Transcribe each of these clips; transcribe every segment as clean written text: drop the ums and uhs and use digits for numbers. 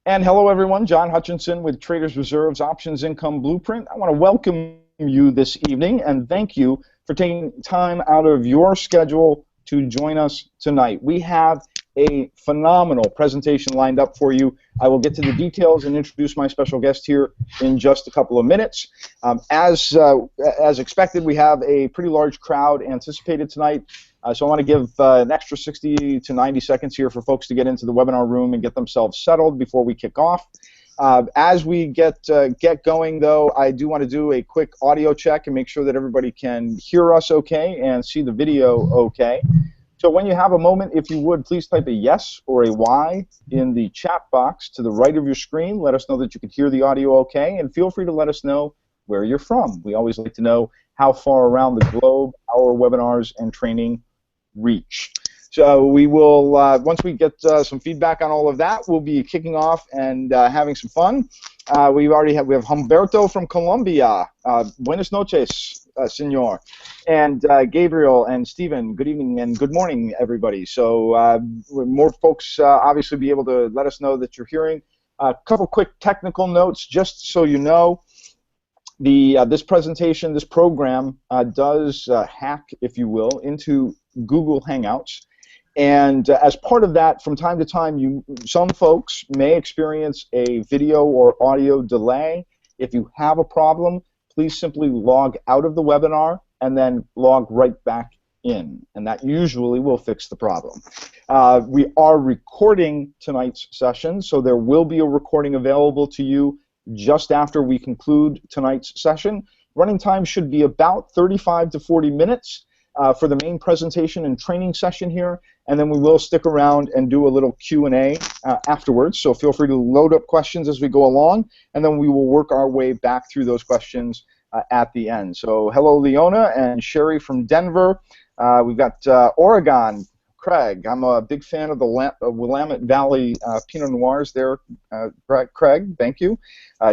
And hello, everyone. John Hutchinson with Traders Reserve's Options Income Blueprint. I want to welcome you this evening and thank you for taking time out of your schedule to join us tonight. We have a phenomenal presentation lined up for you. I will get to the details and introduce my special guest here in just a couple of minutes. As expected, we have a pretty large crowd anticipated tonight. So I want to give an extra 60 to 90 seconds here for folks to get into the webinar room and get themselves settled before we kick off. As we get going, though, I do want to do a quick audio check and make sure that everybody can hear us okay and see the video okay. So when you have a moment, if you would, please type a yes or a Y in the chat box to the right of your screen. Let us know that you can hear the audio okay, and feel free to let us know where you're from. We always like to know how far around the globe our webinars and training reach. So we will, once we get some feedback on all of that, we'll be kicking off and having some fun. We have Humberto from Colombia. Buenas noches, senor. And Gabriel and Stephen, good evening and good morning, everybody. So more folks obviously be able to let us know that you're hearing. A couple quick technical notes, just so you know. This presentation, this program, does hack, if you will, into Google Hangouts. And as part of that, from time to time, some folks may experience a video or audio delay. If you have a problem, please simply log out of the webinar and then log right back in. And that usually will fix the problem. We are recording tonight's session, so there will be a recording available to you just after we conclude tonight's session. Running time should be about 35 to 40 minutes for the main presentation and training session here, and then we will stick around and do a little Q&A afterwards, so feel free to load up questions as we go along, and then we will work our way back through those questions at the end. So hello, Leona and Sherry from Denver. We've got Oregon, Craig. I'm a big fan of the Willamette Valley Pinot Noirs there, Craig, thank you.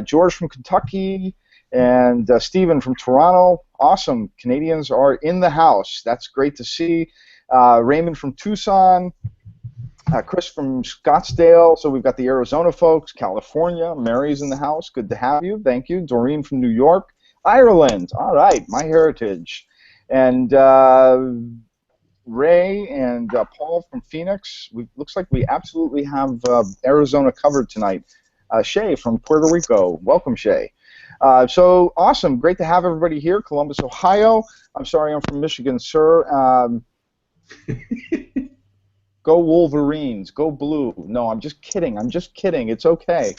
George from Kentucky, and Stephen from Toronto. Awesome, Canadians are in the house. That's great to see. Raymond from Tucson, Chris from Scottsdale. So we've got the Arizona folks, California. Mary's in the house. Good to have you. Thank you. Doreen from New York. Ireland. All right, my heritage. And Ray and Paul from Phoenix. Looks like we absolutely have Arizona covered tonight. Shay from Puerto Rico. Welcome, Shay. So awesome. Great to have everybody here. Columbus, Ohio. I'm sorry, I'm from Michigan, sir. Go Wolverines. Go blue. No, I'm just kidding. I'm just kidding. It's okay.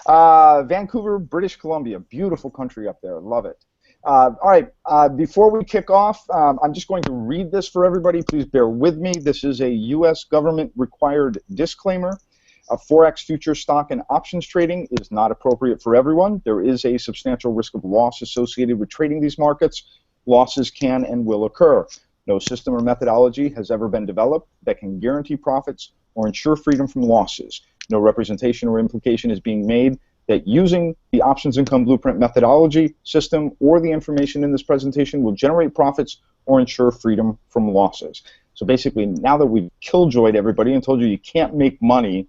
Vancouver, British Columbia. Beautiful country up there. Love it. All right, before we kick off, I'm just going to read this for everybody. Please bear with me. This is a U.S. government required disclaimer. Forex future stock and options trading is not appropriate for everyone. There is a substantial risk of loss associated with trading these markets. Losses can and will occur. No system or methodology has ever been developed that can guarantee profits or ensure freedom from losses. No representation or implication is being made that using the Options Income Blueprint methodology, system, or the information in this presentation will generate profits or ensure freedom from losses. So basically, now that we've killjoyed everybody and told you can't make money,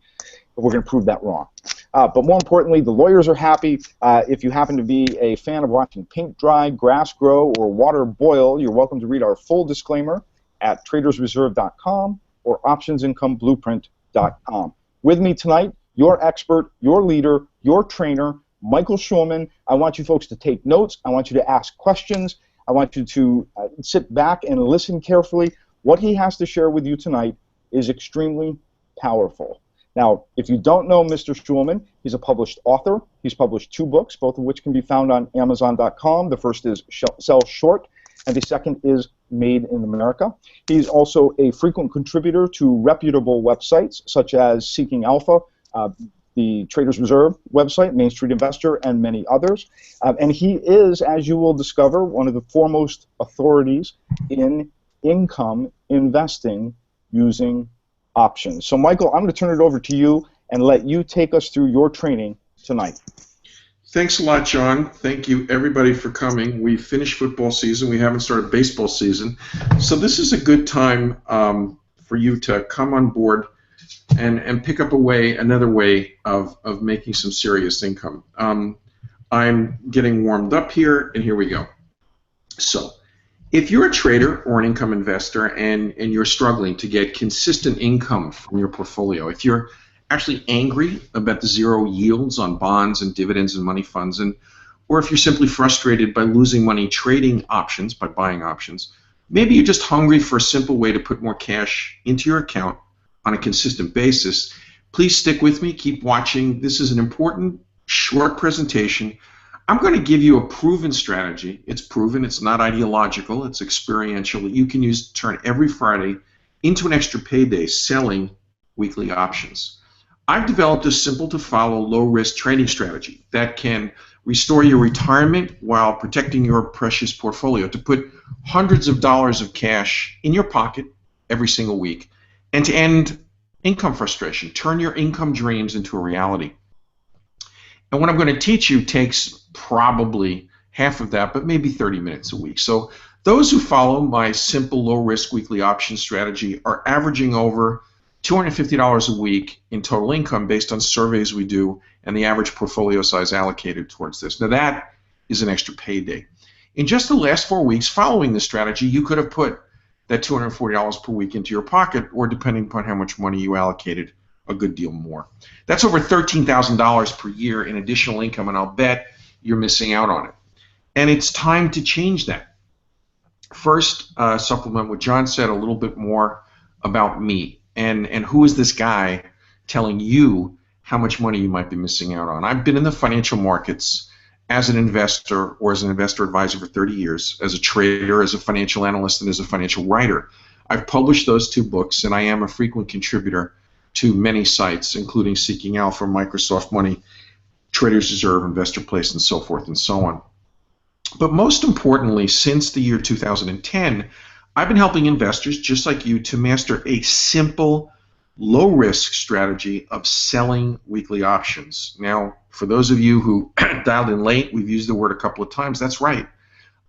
we're going to prove that wrong. But more importantly, the lawyers are happy. If you happen to be a fan of watching paint dry, grass grow, or water boil, you're welcome to read our full disclaimer at tradersreserve.com or optionsincomeblueprint.com. With me tonight, your expert, your leader, your trainer, Michael Schulman. I want you folks to take notes. I want you to ask questions. I want you to sit back and listen carefully. What he has to share with you tonight is extremely powerful. Now, if you don't know Mr. Schulman, he's a published author. He's published 2 books, both of which can be found on Amazon.com. The first is Sell Short, and the second is Made in America. He's also a frequent contributor to reputable websites such as Seeking Alpha, the Traders Reserve website, Main Street Investor, and many others. And he is, as you will discover, one of the foremost authorities in income investing using options. So, Michael, I'm going to turn it over to you and let you take us through your training tonight. Thanks a lot, John. Thank you, everybody, for coming. We finished football season. We haven't started baseball season. So this is a good time for you to come on board and pick up another way of making some serious income. I'm getting warmed up here, and here we go. So, if you're a trader or an income investor and you're struggling to get consistent income from your portfolio, if you're actually angry about the zero yields on bonds and dividends and money funds, or if you're simply frustrated by losing money trading options, by buying options, maybe you're just hungry for a simple way to put more cash into your account on a consistent basis, please stick with me. Keep watching. This is an important, short presentation. I'm going to give you a proven strategy. It's proven. It's not ideological. It's experiential that you can use to turn every Friday into an extra payday selling weekly options. I've developed a simple-to-follow, low-risk trading strategy that can restore your retirement while protecting your precious portfolio, to put hundreds of dollars of cash in your pocket every single week, and to end income frustration, turn your income dreams into a reality. And what I'm going to teach you takes probably half of that, but maybe 30 minutes a week. So those who follow my simple low-risk weekly option strategy are averaging over $250 a week in total income based on surveys we do and the average portfolio size allocated towards this. Now that is an extra payday. In just the last 4 weeks following this strategy, you could have put that $240 per week into your pocket, or depending upon how much money you allocated, a good deal more. That's over $13,000 per year in additional income, and I'll bet you're missing out on it. And it's time to change that. First, supplement what John said a little bit more about me. And who is this guy telling you how much money you might be missing out on? I've been in the financial markets as an investor or as an investor advisor for 30 years, as a trader, as a financial analyst, and as a financial writer. I've published those 2 books, and I am a frequent contributor to many sites, including Seeking Alpha, Microsoft Money, Traders Reserve, Investor Place, and so forth and so on. But most importantly, since the year 2010, I've been helping investors just like you to master a simple, low-risk strategy of selling weekly options. Now, for those of you who dialed in late, we've used the word a couple of times. That's right.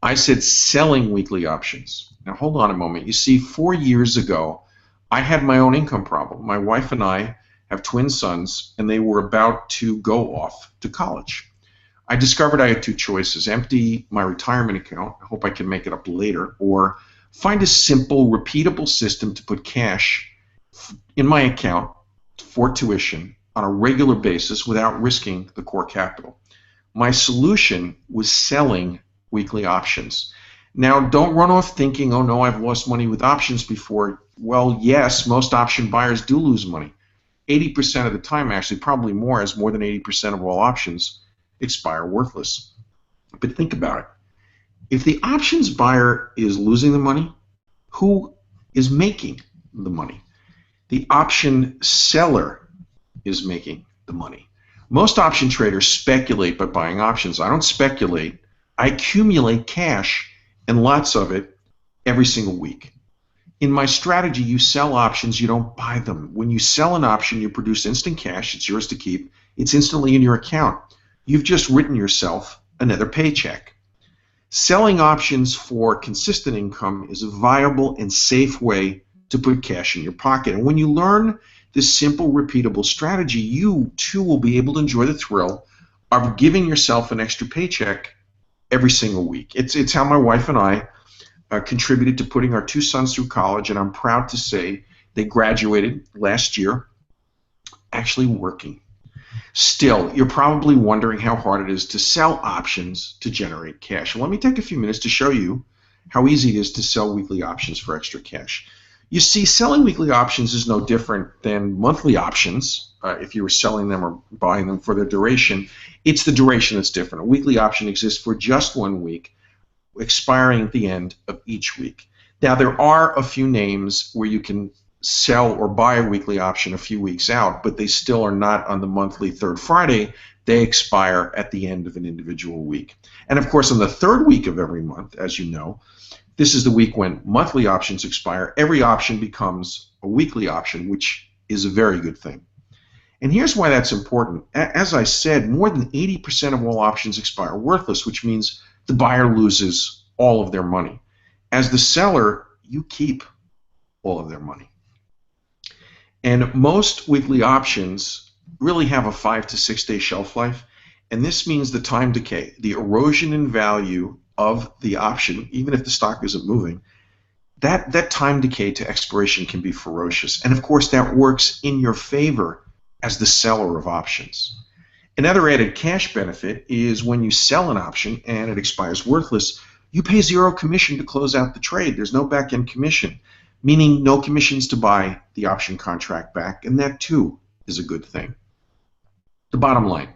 I said selling weekly options. Now, hold on a moment. You see, 4 years ago, I had my own income problem. My wife and I have twin sons, and they were about to go off to college. I discovered I had 2 choices: empty my retirement account, I hope I can make it up later, or find a simple, repeatable system to put cash in my account for tuition on a regular basis without risking the core capital. My solution was selling weekly options. Now, don't run off thinking, oh no, I've lost money with options before. Well, yes, most option buyers do lose money. 80% of the time, actually, probably more, as more than 80% of all options expire worthless. But think about it. If the options buyer is losing the money, who is making the money? The option seller is making the money. Most option traders speculate by buying options. I don't speculate. I accumulate cash, and lots of it, every single week. In my strategy, you sell options, you don't buy them. When you sell an option, you produce instant cash. It's yours to keep. It's instantly in your account. You've just written yourself another paycheck. Selling options for consistent income is a viable and safe way to put cash in your pocket. And when you learn this simple, repeatable strategy, you too will be able to enjoy the thrill of giving yourself an extra paycheck every single week. It's how my wife and I contributed to putting our 2 sons through college, and I'm proud to say they graduated last year actually working. Still, you're probably wondering how hard it is to sell options to generate cash. Well, let me take a few minutes to show you how easy it is to sell weekly options for extra cash. You see, selling weekly options is no different than monthly options. If you were selling them or buying them for their duration, it's the duration that's different. A weekly option exists for just 1 week, expiring at the end of each week. Now, there are a few names where you can sell or buy a weekly option a few weeks out, but they still are not on the monthly 3rd Friday. They expire at the end of an individual week. And of course, on the 3rd week of every month, as you know, this is the week when monthly options expire. Every option becomes a weekly option, which is a very good thing. And here's why that's important. As I said, more than 80% of all options expire worthless, which means the buyer loses all of their money. As the seller, you keep all of their money. And most weekly options really have a 5 to 6 day shelf life. And this means the time decay, the erosion in value of the option, even if the stock isn't moving, that time decay to expiration can be ferocious. And of course, that works in your favor as the seller of options. Another added cash benefit is when you sell an option and it expires worthless, you pay zero commission to close out the trade. There's no back-end commission, meaning no commissions to buy the option contract back, and that too is a good thing. The bottom line,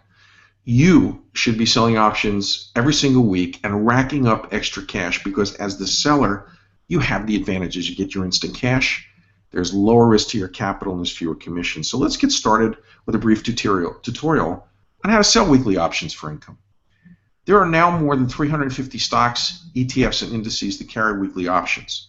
you should be selling options every single week and racking up extra cash because as the seller, you have the advantages. You get your instant cash, there's lower risk to your capital, and there's fewer commissions. So let's get started with a brief tutorial on how to sell weekly options for income. There are now more than 350 stocks, ETFs, and indices that carry weekly options.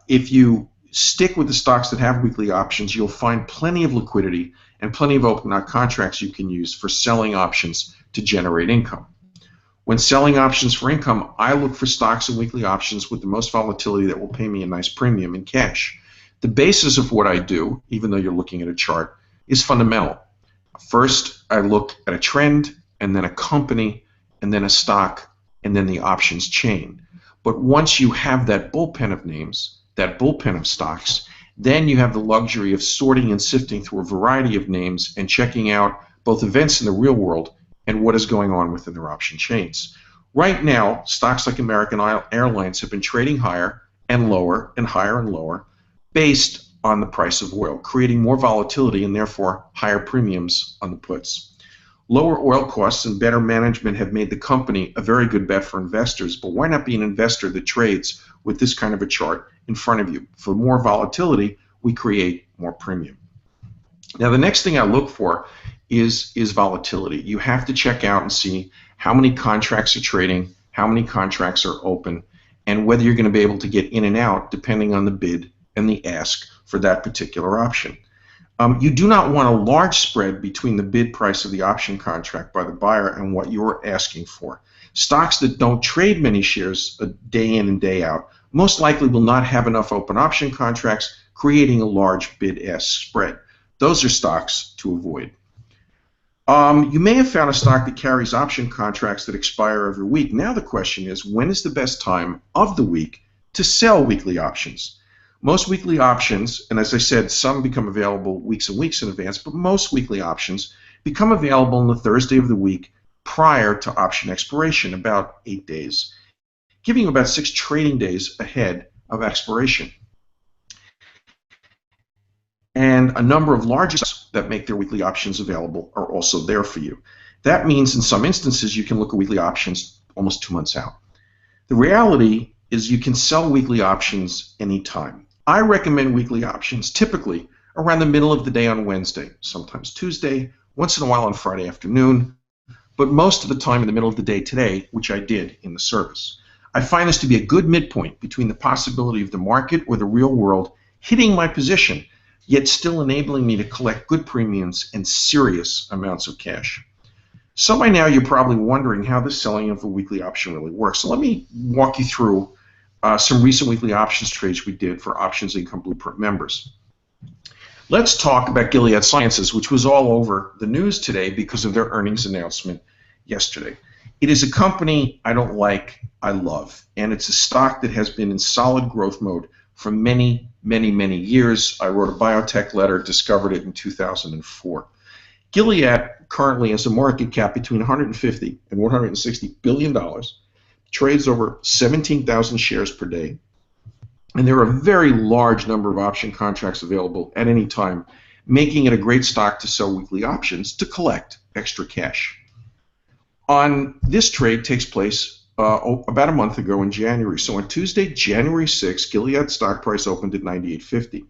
If you stick with the stocks that have weekly options, you'll find plenty of liquidity and plenty of open contracts you can use for selling options to generate income. When selling options for income, I look for stocks and weekly options with the most volatility that will pay me a nice premium in cash. The basis of what I do, even though you're looking at a chart, is fundamental. First, I look at a trend, and then a company, and then a stock, and then the options chain. But once you have that bullpen of names, that bullpen of stocks, then you have the luxury of sorting and sifting through a variety of names and checking out both events in the real world and what is going on within their option chains. Right now, stocks like American Airlines have been trading higher and lower and higher and lower based on the price of oil, creating more volatility and therefore higher premiums on the puts. Lower oil costs and better management have made the company a very good bet for investors, but why not be an investor that trades with this kind of a chart in front of you? For more volatility, we create more premium. Now, the next thing I look for is volatility. You have to check out and see how many contracts are trading, how many contracts are open, and whether you're going to be able to get in and out depending on the bid and the ask for that particular option. You do not want a large spread between the bid price of the option contract by the buyer and what you're asking for. Stocks that don't trade many shares a day in and day out most likely will not have enough open option contracts, creating a large bid-ask spread. Those are stocks to avoid. You may have found a stock that carries option contracts that expire every week. Now the question is, when is the best time of the week to sell weekly options? Most weekly options, and as I said, some become available weeks and weeks in advance, but most weekly options become available on the Thursday of the week prior to option expiration, about 8 days, giving you about 6 trading days ahead of expiration. And a number of large stocks that make their weekly options available are also there for you. That means in some instances you can look at weekly options almost 2 months out. The reality is you can sell weekly options anytime. I recommend weekly options typically around the middle of the day on Wednesday, sometimes Tuesday, once in a while on Friday afternoon, but most of the time in the middle of the day today, which I did in the service. I find this to be a good midpoint between the possibility of the market or the real world hitting my position, yet still enabling me to collect good premiums and serious amounts of cash. So by now you're probably wondering how the selling of a weekly option really works. So let me walk you through some recent weekly options trades we did for Options Income Blueprint members. Let's talk about Gilead Sciences, which was all over the news today because of their earnings announcement yesterday. It is a company I don't like, I love, and it's a stock that has been in solid growth mode for many, many, many years. I wrote a biotech letter, discovered it in 2004. Gilead currently has a market cap between $150 and $160 billion, trades over 17,000 shares per day, and there are a very large number of option contracts available at any time, making it a great stock to sell weekly options to collect extra cash. On this trade takes place about a month ago in January. So on Tuesday, January 6th, Gilead stock price opened at $98.50.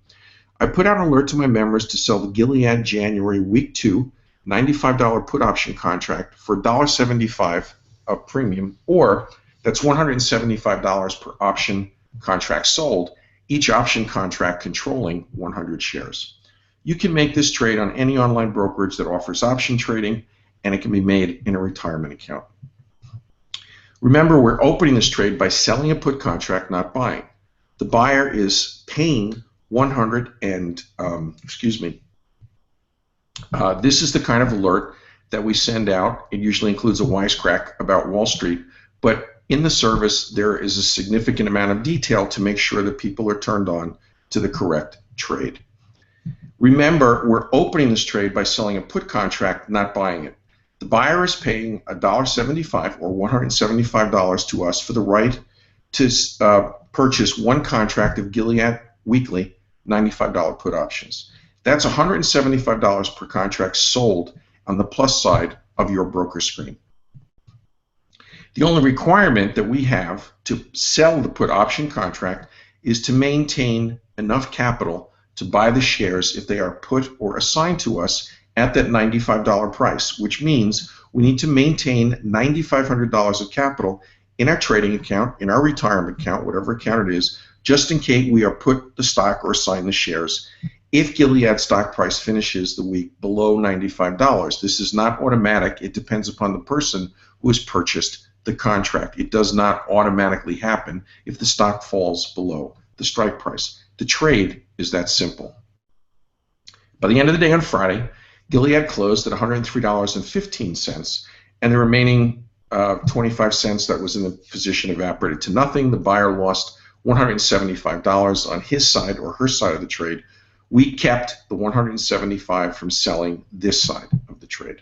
I put out an alert to my members to sell the Gilead January Week 2 $95 put option contract for $1.75 of premium, or that's $175 per option contract sold, each option contract controlling 100 shares. You can make this trade on any online brokerage that offers option trading, and it can be made in a retirement account. Remember, we're opening this trade by selling a put contract, not buying. The buyer is paying 100 and, excuse me, this is the kind of alert that we send out. It usually includes a wisecrack about Wall Street, but in the service there is a significant amount of detail to make sure that people are turned on to the correct trade. Remember, we're opening this trade by selling a put contract, not buying it. The buyer is paying $1.75 or $175 to us for the right to purchase one contract of Gilead weekly $95 put options. That's $175 per contract sold on the plus side of your broker screen. The only requirement that we have to sell the put option contract is to maintain enough capital to buy the shares if they are put or assigned to us at that $95 price, which means we need to maintain $9,500 of capital in our trading account, in our retirement account, whatever account it is, just in case we are put the stock or assign the shares. If Gilead stock price finishes the week below $95, this is not automatic. It depends upon the person who has purchased the contract. It does not automatically happen if the stock falls below the strike price. The trade is that simple. By the end of the day on Friday, Gilead closed at $103.15, and the remaining 25 cents that was in the position evaporated to nothing. The buyer lost $175 on his side or her side of the trade. We kept the $175 from selling this side of the trade.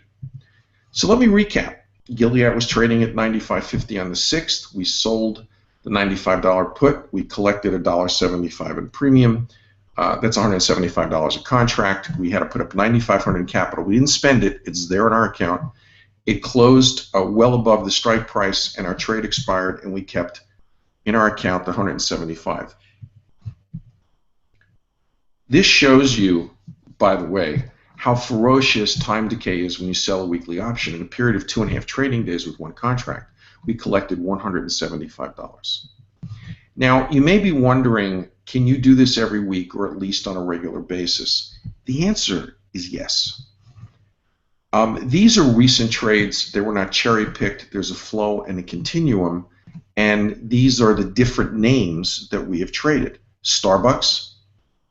So let me recap. Gilead was trading at $95.50 on the 6th. We sold the $95 put. We collected $1.75 in premium. That's $175 a contract. We had to put up $9,500 in capital. We didn't spend it. It's there in our account. It closed well above the strike price, and our trade expired, and we kept in our account the $175. This shows you, by the way, how ferocious time decay is when you sell a weekly option. In a period of 2.5 trading days with one contract, we collected $175. Now, you may be wondering, can you do this every week or at least on a regular basis? The answer is yes. These are recent trades. They were not cherry-picked. There's a flow and a continuum, and these are the different names that we have traded. Starbucks,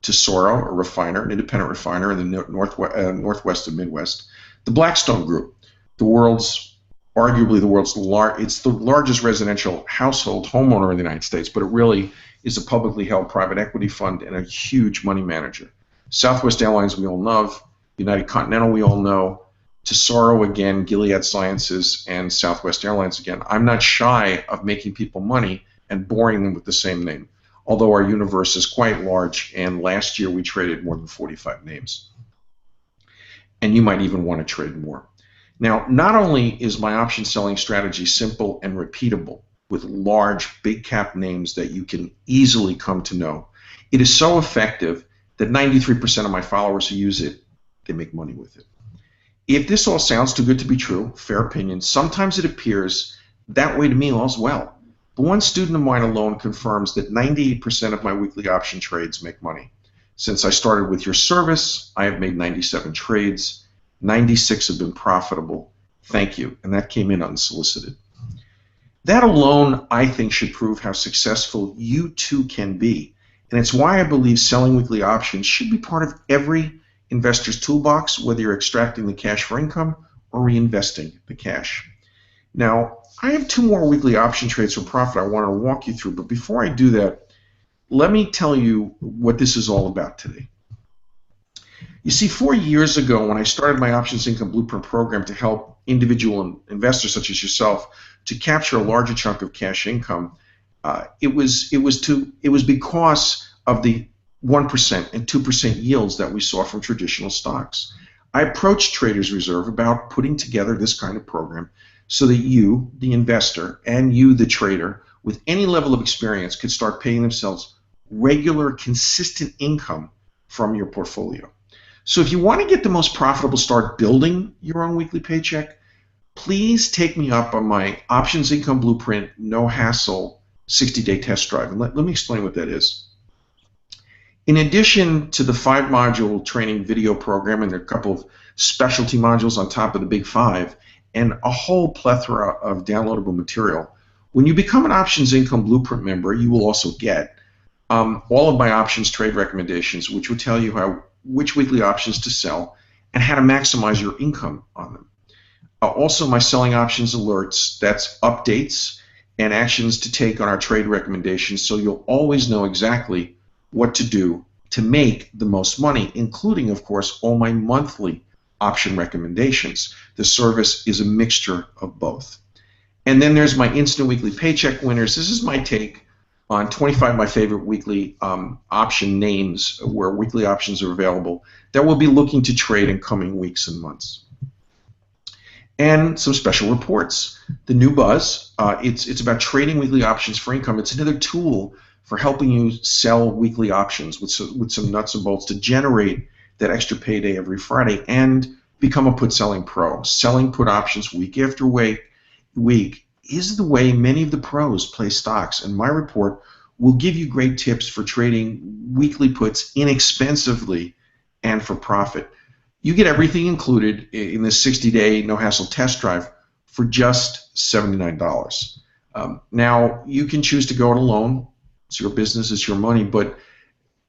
Tesoro, a refiner, an independent refiner in the northwest and Midwest. The Blackstone Group, arguably the world's largest residential household homeowner in the United States, but it really is a publicly held private equity fund and a huge money manager. Southwest Airlines we all love, United Continental we all know, Tesoro again, Gilead Sciences, and Southwest Airlines again. I'm not shy of making people money and boring them with the same name, although our universe is quite large, and last year we traded more than 45 names. And you might even want to trade more. Now, not only is my option selling strategy simple and repeatable with large, big cap names that you can easily come to know, it is so effective that 93% of my followers who use it, they make money with it. If this all sounds too good to be true, fair opinion, sometimes it appears that way to me as well. But one student of mine alone confirms that 98% of my weekly option trades make money. Since I started with your service, I have made 97 trades. 96 have been profitable. Thank you. And that came in unsolicited. That alone, I think, should prove how successful you too can be. And it's why I believe selling weekly options should be part of every investor's toolbox, whether you're extracting the cash for income or reinvesting the cash. Now, I have 2 more weekly option trades for profit I want to walk you through, but before I do that, let me tell you what this is all about today. You see, 4 years ago when I started my Options Income Blueprint program to help individual investors such as yourself to capture a larger chunk of cash income, it was because of the 1% and 2% yields that we saw from traditional stocks. I approached Traders Reserve about putting together this kind of program so that you, the investor, and you, the trader, with any level of experience could start paying themselves regular, consistent income from your portfolio. So if you want to get the most profitable start building your own weekly paycheck, please take me up on my Options Income Blueprint, no hassle, 60-day test drive. And let me explain what that is. In addition to the 5-module training video program, and there are a couple of specialty modules on top of the big 5, and a whole plethora of downloadable material, when you become an Options Income Blueprint member, you will also get all of my options trade recommendations, which will tell you which weekly options to sell and how to maximize your income on them. Also, my selling options alerts, that's updates and actions to take on our trade recommendations, so you'll always know exactly what to do to make the most money, including, of course, all my monthly option recommendations. The service is a mixture of both. And then there's my instant weekly paycheck winners. This is my take on 25 of my favorite weekly option names where weekly options are available that we'll be looking to trade in coming weeks and months. And some special reports. The new buzz, it's about trading weekly options for income. It's another tool for helping you sell weekly options with some nuts and bolts to generate that extra payday every Friday and become a put selling pro. Selling put options week after week is the way many of the pros play stocks, and my report will give you great tips for trading weekly puts inexpensively and for profit. You get everything included in this 60-day no-hassle test drive for just $79. Now, you can choose to go it alone. It's your business, it's your money, but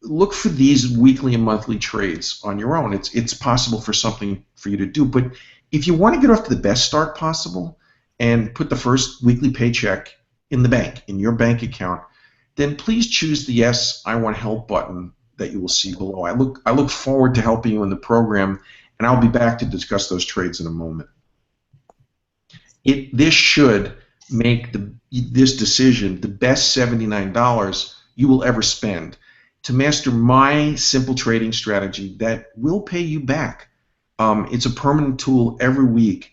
look for these weekly and monthly trades on your own. It's possible for something for you to do, but if you want to get off to the best start possible and put the first weekly paycheck in the bank, in your bank account, then please choose the Yes, I Want Help button that you will see below. I look forward to helping you in the program, and I'll be back to discuss those trades in a moment. This should make this decision the best $79 you will ever spend to master my simple trading strategy that will pay you back. It's a permanent tool every week,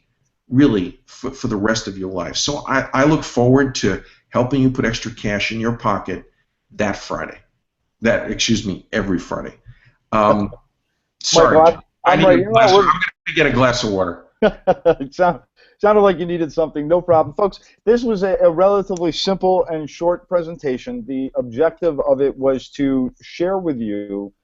really, for the rest of your life. So I look forward to helping you put extra cash in your pocket that Friday. Every Friday. Sorry, Michael, I'm I'm going to get a glass of water. It sounded like you needed something. No problem. Folks, this was a relatively simple and short presentation. The objective of it was to share with you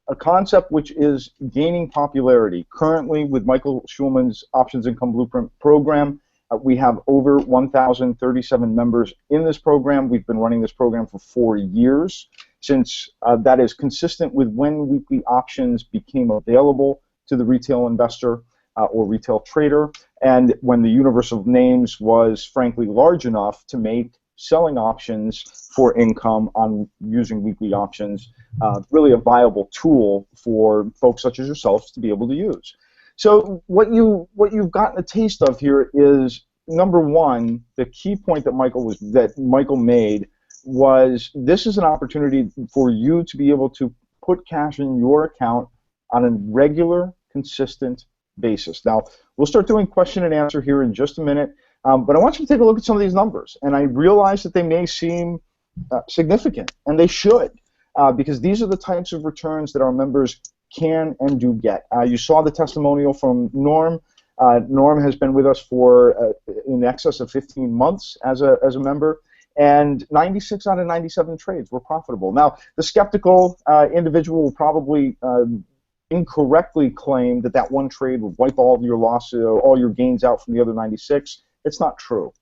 a concept which is gaining popularity. Currently, with Michael Schulman's Options Income Blueprint program, we have over 1,037 members in this program. We've been running this program for 4 years, since that is consistent with when weekly options became available to the retail investor or retail trader, and when the universe of names was frankly large enough to make selling options for income on using weekly options really a viable tool for folks such as yourselves to be able to use. So what you've gotten a taste of here is, number one, the key point that Michael made was this is an opportunity for you to be able to put cash in your account on a regular, consistent basis. Now, we'll start doing question and answer here in just a minute, but I want you to take a look at some of these numbers, and I realize that they may seem significant, and they should, because these are the types of returns that our members can and do get. You saw the testimonial from Norm. Norm has been with us for in excess of 15 months as a member, and 96 out of 97 trades were profitable. Now, the skeptical individual will probably incorrectly claim that one trade would wipe all of your losses or all your gains out from the other 96. It's not true.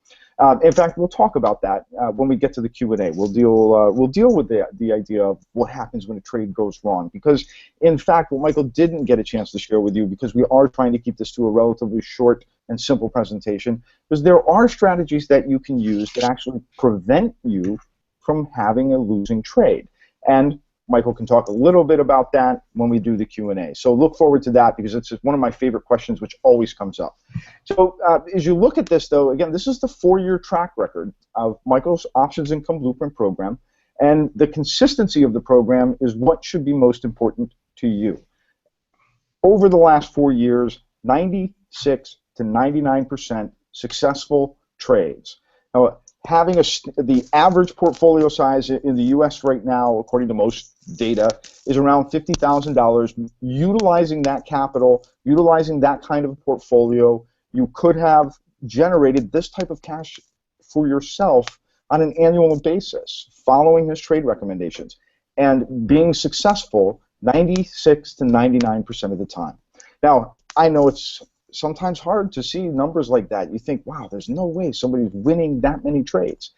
In fact, we'll talk about that when we get to the Q&A. We'll deal with the idea of what happens when a trade goes wrong, because in fact, what Michael didn't get a chance to share with you, because we are trying to keep this to a relatively short and simple presentation, because there are strategies that you can use that actually prevent you from having a losing trade. And Michael can talk a little bit about that when we do the Q&A. So look forward to that, because it's one of my favorite questions which always comes up. So as you look at this, though, again, this is the 4-year track record of Michael's Options Income Blueprint program, and the consistency of the program is what should be most important to you. Over the last 4 years, 96 to 99% successful trades. Now, having the average portfolio size in the U.S. right now, according to most data, is around $50,000. Utilizing that capital, utilizing that kind of a portfolio, you could have generated this type of cash for yourself on an annual basis, following his trade recommendations, and being successful 96 to 99% of the time. Now, I know it's sometimes hard to see numbers like that. You think, wow, there's no way somebody's winning that many trades.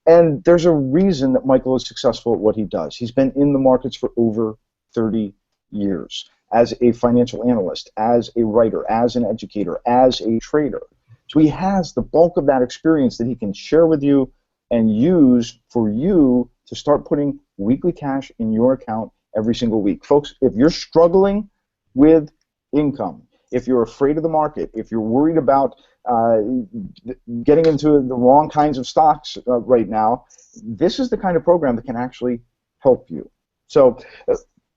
And there's a reason that Michael is successful at what he does. He's been in the markets for over 30 years as a financial analyst, as a writer, as an educator, as a trader. So he has the bulk of that experience that he can share with you and use for you to start putting weekly cash in your account every single week. Folks, if you're struggling with income, if you're afraid of the market, if you're worried about getting into the wrong kinds of stocks right now, this is the kind of program that can actually help you. So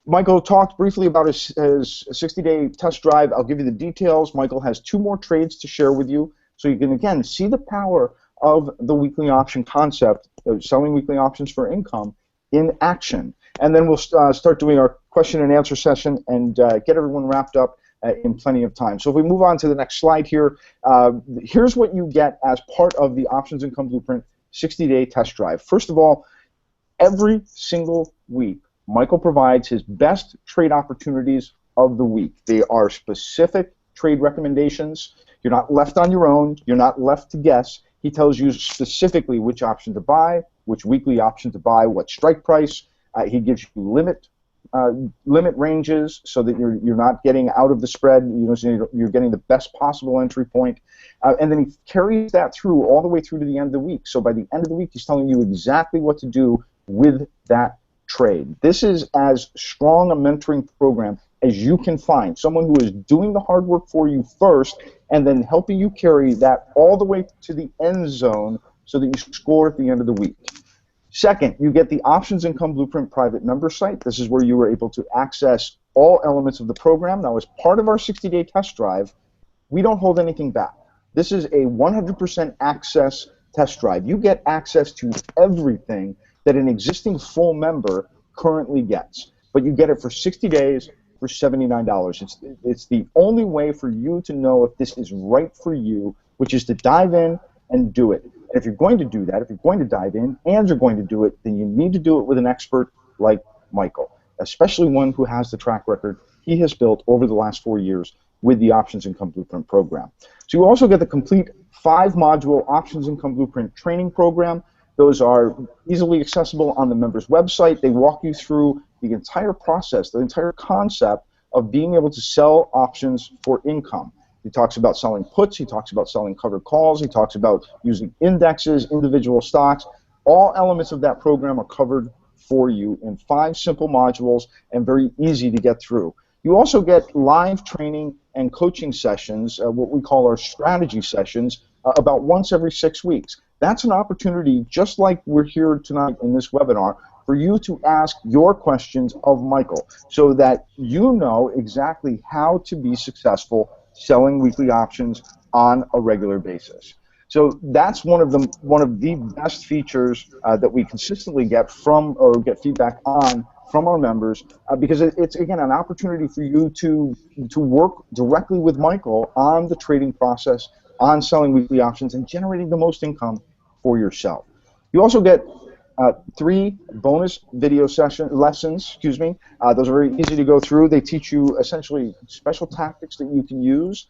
Michael talked briefly about his 60-day test drive. I'll give you the details. Michael has 2 more trades to share with you, so you can, again, see the power of the weekly option concept, selling weekly options for income in action. And then we'll start doing our question and answer session and get everyone wrapped up in plenty of time. So if we move on to the next slide here, here's what you get as part of the Options Income Blueprint 60-day test drive. First of all, every single week, Michael provides his best trade opportunities of the week. They are specific trade recommendations. You're not left on your own. You're not left to guess. He tells you specifically which option to buy, which weekly option to buy, what strike price. He gives you limit ranges so that you're not getting out of the spread. So you're getting the best possible entry point. And then he carries that through all the way through to the end of the week. So by the end of the week, he's telling you exactly what to do with that trade. This is as strong a mentoring program as you can find. Someone who is doing the hard work for you first and then helping you carry that all the way to the end zone so that you score at the end of the week. Second, you get the Options Income Blueprint private member site. This is where you are able to access all elements of the program. Now, as part of our 60-day test drive, we don't hold anything back. This is a 100% access test drive. You get access to everything that an existing full member currently gets, but you get it for 60 days for $79. It's the only way for you to know if this is right for you, which is to dive in and do it. And if you're going to do that, if you're going to dive in and you're going to do it, then you need to do it with an expert like Michael, especially one who has the track record he has built over the last 4 years with the Options Income Blueprint program. So you also get the complete 5-module Options Income Blueprint training program. Those are easily accessible on the member's website. They walk you through the entire process, the entire concept of being able to sell options for income. He talks about selling puts. He talks about selling covered calls. He talks about using indexes, individual stocks. All elements of that program are covered for you in 5 simple modules and very easy to get through. You also get live training and coaching sessions, what we call our strategy sessions, about once every 6 weeks. That's an opportunity, just like we're here tonight in this webinar, for you to ask your questions of Michael so that you know exactly how to be successful selling weekly options on a regular basis. So that's one of the best features that we consistently get from, or get feedback on, from our members, because it's, again, an opportunity for you to work directly with Michael on the trading process, on selling weekly options, and generating the most income for yourself. You also get 3 bonus video lessons. Those are very easy to go through. They teach you essentially special tactics that you can use.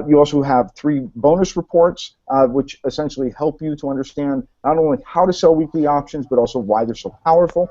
You also have 3 bonus reports, which essentially help you to understand not only how to sell weekly options, but also why they're so powerful.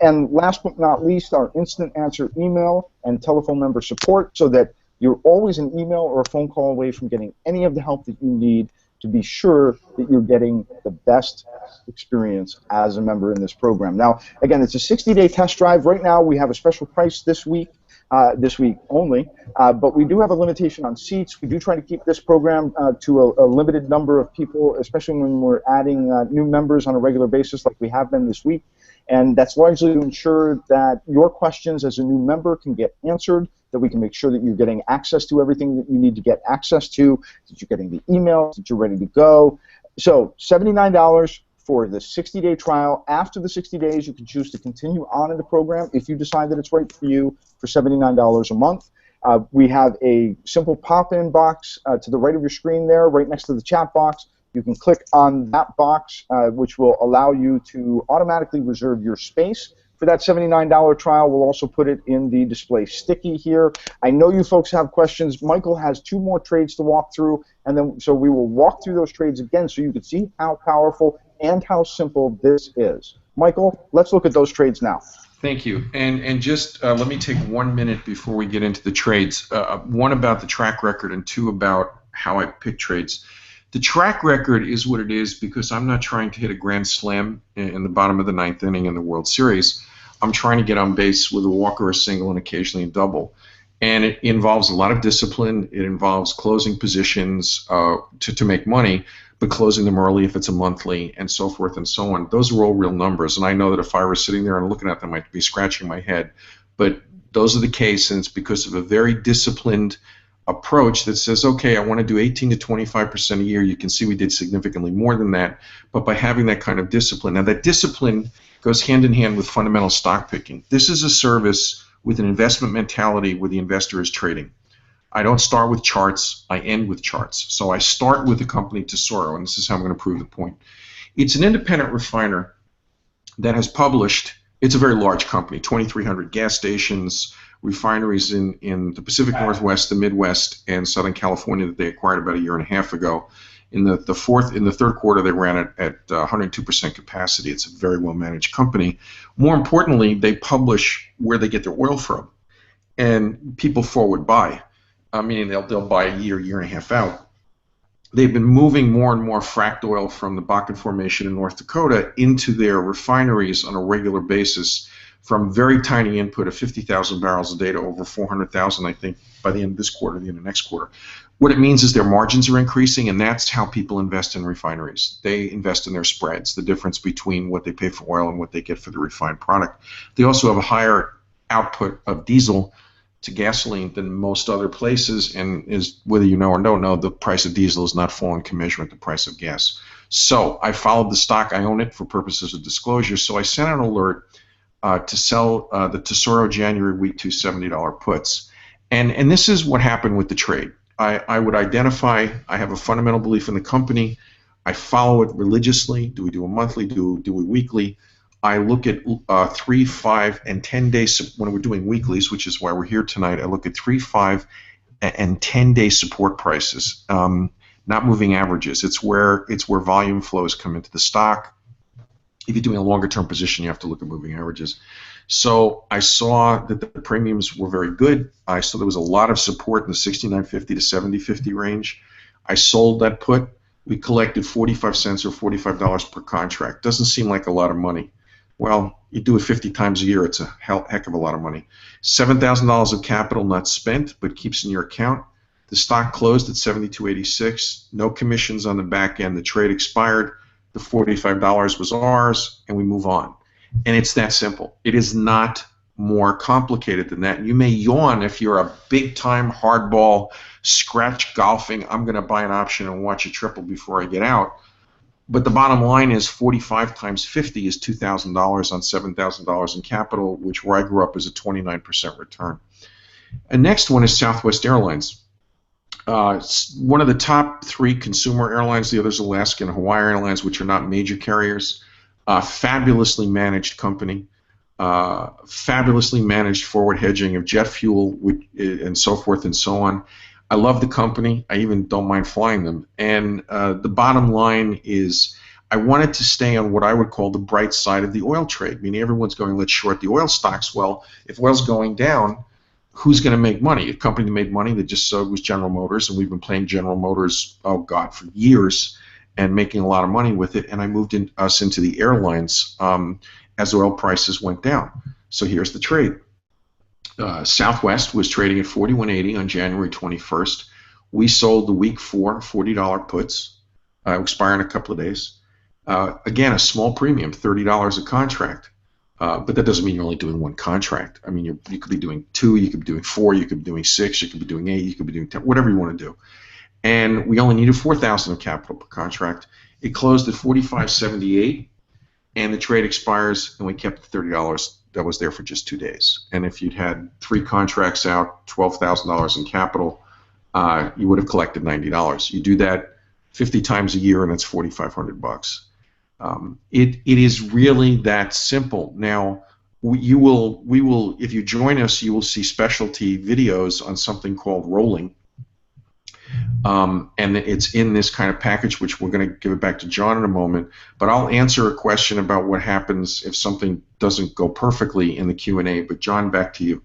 And last but not least, our instant answer email and telephone member support, so that you're always an email or a phone call away from getting any of the help that you need to be sure that you're getting the best experience as a member in this program. Now, again, it's a 60-day test drive. Right now, we have a special price this week only, but we do have a limitation on seats. We do try to keep this program to a limited number of people, especially when we're adding new members on a regular basis like we have been this week. And that's largely to ensure that your questions as a new member can get answered, that we can make sure that you're getting access to everything that you need to get access to, that you're getting the emails, that you're ready to go. So $79 for the 60-day trial. After the 60 days, you can choose to continue on in the program if you decide that it's right for you for $79 a month. We have a simple pop-in box to the right of your screen there, right next to the chat box. You can click on that box, which will allow you to automatically reserve your space for that $79 trial. We'll also put it in the display sticky here. I know you folks have questions. Michael has 2 more trades to walk through, and then so we will walk through those trades again so you can see how powerful and how simple this is. Michael, let's look at those trades now. Thank you. And just let me take 1 minute before we get into the trades. One about the track record and two about how I pick trades. The track record is what it is because I'm not trying to hit a grand slam in the bottom of the ninth inning in the World Series. I'm trying to get on base with a walk or a single and occasionally a double. And it involves a lot of discipline. It involves closing positions to make money, but closing them early if it's a monthly, and so forth and so on. Those are all real numbers, and I know that if I were sitting there and looking at them, I'd be scratching my head. But those are the case, and it's because of a very disciplined approach that says, okay, I want to do 18 to 25% a year. You can see we did significantly more than that, but by having that kind of discipline. Now, that discipline goes hand in hand with fundamental stock picking. This is a service with an investment mentality where the investor is trading. I don't start with charts, I end with charts. So I start with the company Tesoro, and this is how I'm going to prove the point. It's an independent refiner that has published, it's a very large company, 2,300 gas stations, refineries in the Pacific Northwest, the Midwest, and Southern California that they acquired about a year and a half ago. In the third quarter, they ran it at 102% capacity. It's a very well-managed company. More importantly, they publish where they get their oil from, and people forward buy. Meaning they'll buy a year and a half out. They've been moving more and more fracked oil from the Bakken Formation in North Dakota into their refineries on a regular basis, from very tiny input of 50,000 barrels a day to over 400,000, I think, by the end of this quarter, the end of next quarter. What it means is their margins are increasing, and that's how people invest in refineries. They invest in their spreads, the difference between what they pay for oil and what they get for the refined product. They also have a higher output of diesel to gasoline than most other places, and is, whether you know or don't know, the price of diesel is not falling commensurate with the price of gas. So I followed the stock. I own it for purposes of disclosure. So I sent an alert to sell the Tesoro January week to $70 puts. And this is what happened with the trade. I would identify, I have a fundamental belief in the company. I follow it religiously. Do we do a monthly? Do we weekly? I look at 3, 5, and 10 days when we're doing weeklies, which is why we're here tonight. I look at 3, 5, and 10-day support prices, not moving averages. It's where volume flows come into the stock. If you're doing a longer-term position, you have to look at moving averages. So I saw that the premiums were very good. I saw there was a lot of support in the 69.50 to 70.50 range. I sold that put. We collected 45 cents or $45 per contract. Doesn't seem like a lot of money. Well, you do it 50 times a year, it's a heck of a lot of money. $7,000 of capital not spent, but keeps in your account. The stock closed at $72.86. No commissions on the back end. The trade expired. The $45 was ours, and we move on. And it's that simple. It is not more complicated than that. You may yawn if you're a big-time hardball, scratch golfing, I'm going to buy an option and watch it triple before I get out. But the bottom line is 45 times 50 is $2,000 on $7,000 in capital, which where I grew up is a 29% return. And next one is Southwest Airlines. One of the top 3 consumer airlines, the others Alaska and Hawaii Airlines, which are not major carriers. Fabulously managed company. Fabulously managed forward hedging of jet fuel and so forth and so on. I love the company. I even don't mind flying them. And the bottom line is I wanted to stay on what I would call the bright side of the oil trade, meaning everyone's going, let's short the oil stocks. Well, if oil's going down, who's going to make money? A company that made money that just sold was General Motors, and we've been playing General Motors, oh God, for years and making a lot of money with it. And I moved us into the airlines as oil prices went down. So here's the trade. Southwest was trading at $41.80 on January 21st. We sold the week 4 $40 puts, expire in a couple of days. Again, a small premium, $30 a contract. But that doesn't mean you're only doing one contract. I mean, you could be doing 2, you could be doing 4, you could be doing 6, you could be doing 8, you could be doing 10, whatever you want to do. And we only needed $4,000 of capital per contract. It closed at $45.78, and the trade expires, and we kept the $30 that was there for just 2 days. And if you'd had 3 contracts out, $12,000 in capital, you would have collected $90. You do that 50 times a year, and that's $4,500. It is really that simple. Now, we will, if you join us, you will see specialty videos on something called rolling. and it's in this kind of package, which we're going to give it back to John in a moment. But I'll answer a question about what happens if something doesn't go perfectly in the Q&A. But John, back to you.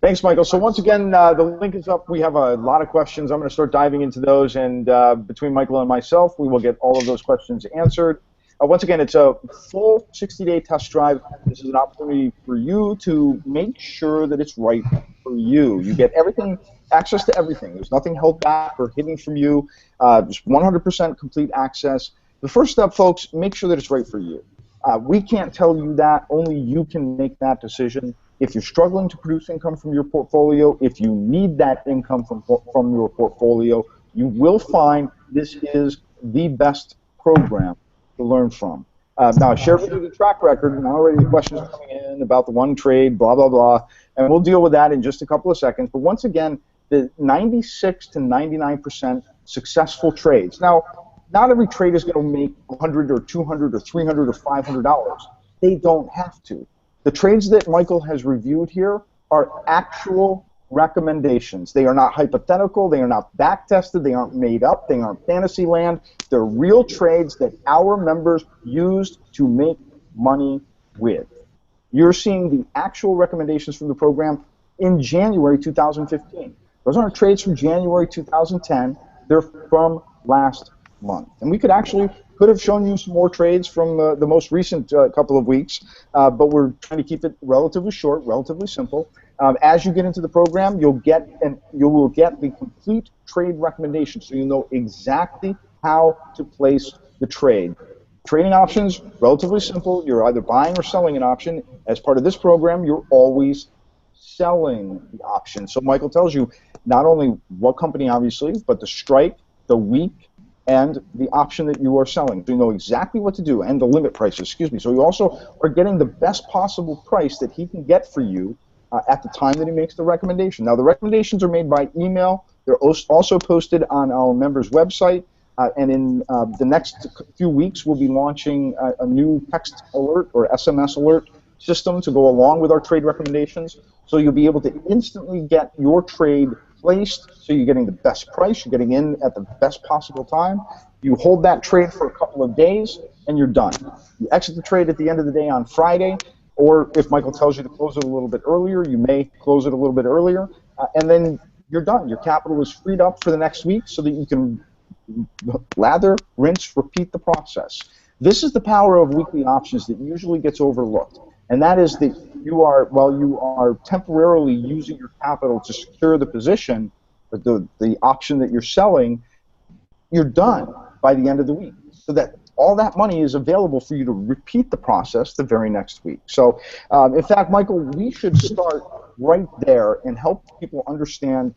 Thanks, Michael. So once again, the link is up. We have a lot of questions. I'm going to start diving into those, and between Michael and myself, we will get all of those questions answered. Once again, it's a full 60-day test drive. This is an opportunity for you to make sure that it's right for you. You get everything, access to everything. There's nothing held back or hidden from you. Just 100% complete access. The first step, folks, make sure that it's right for you. We can't tell you that. Only you can make that decision. If you're struggling to produce income from your portfolio, if you need that income from your portfolio, you will find this is the best program to learn from. Now, I shared with you the track record, and already the questions are coming in about the one trade, blah, blah, blah, and we'll deal with that in just a couple of seconds. But once again, the 96 to 99% successful trades. Now, not every trade is going to make $100 or $200 or $300 or $500. They don't have to. The trades that Michael has reviewed here are actual recommendations. They are not hypothetical. They are not back-tested. They aren't made up. They aren't fantasy land. They're real trades that our members used to make money with. You're seeing the actual recommendations from the program in January 2015. Those aren't trades from January 2010. They're from last month. And we could have shown you some more trades from the most recent couple of weeks, but we're trying to keep it relatively short, relatively simple. As you get into the program, you will get the complete trade recommendation, so you know exactly how to place the trade. Trading options, relatively simple. You're either buying or selling an option. As part of this program, you're always selling the option. So Michael tells you not only what company, obviously, but the strike, the week, and the option that you are selling. So you know exactly what to do, and the limit prices, excuse me. So you also are getting the best possible price that he can get for you at the time that he makes the recommendation. Now, the recommendations are made by email. They're also posted on our members' website. And in the next few weeks, we'll be launching a new text alert or SMS alert system to go along with our trade recommendations. So you'll be able to instantly get your trade placed, so you're getting the best price, you're getting in at the best possible time. You hold that trade for a couple of days, and you're done. You exit the trade at the end of the day on Friday, or if Michael tells you to close it a little bit earlier, you may close it a little bit earlier, and then you're done. Your capital is freed up for the next week so that you can lather, rinse, repeat the process. This is the power of weekly options that usually gets overlooked, and that is that while you are temporarily using your capital to secure the position, the option that you're selling, you're done by the end of the week. So that all that money is available for you to repeat the process the very next week. So, in fact, Michael, we should start right there and help people understand.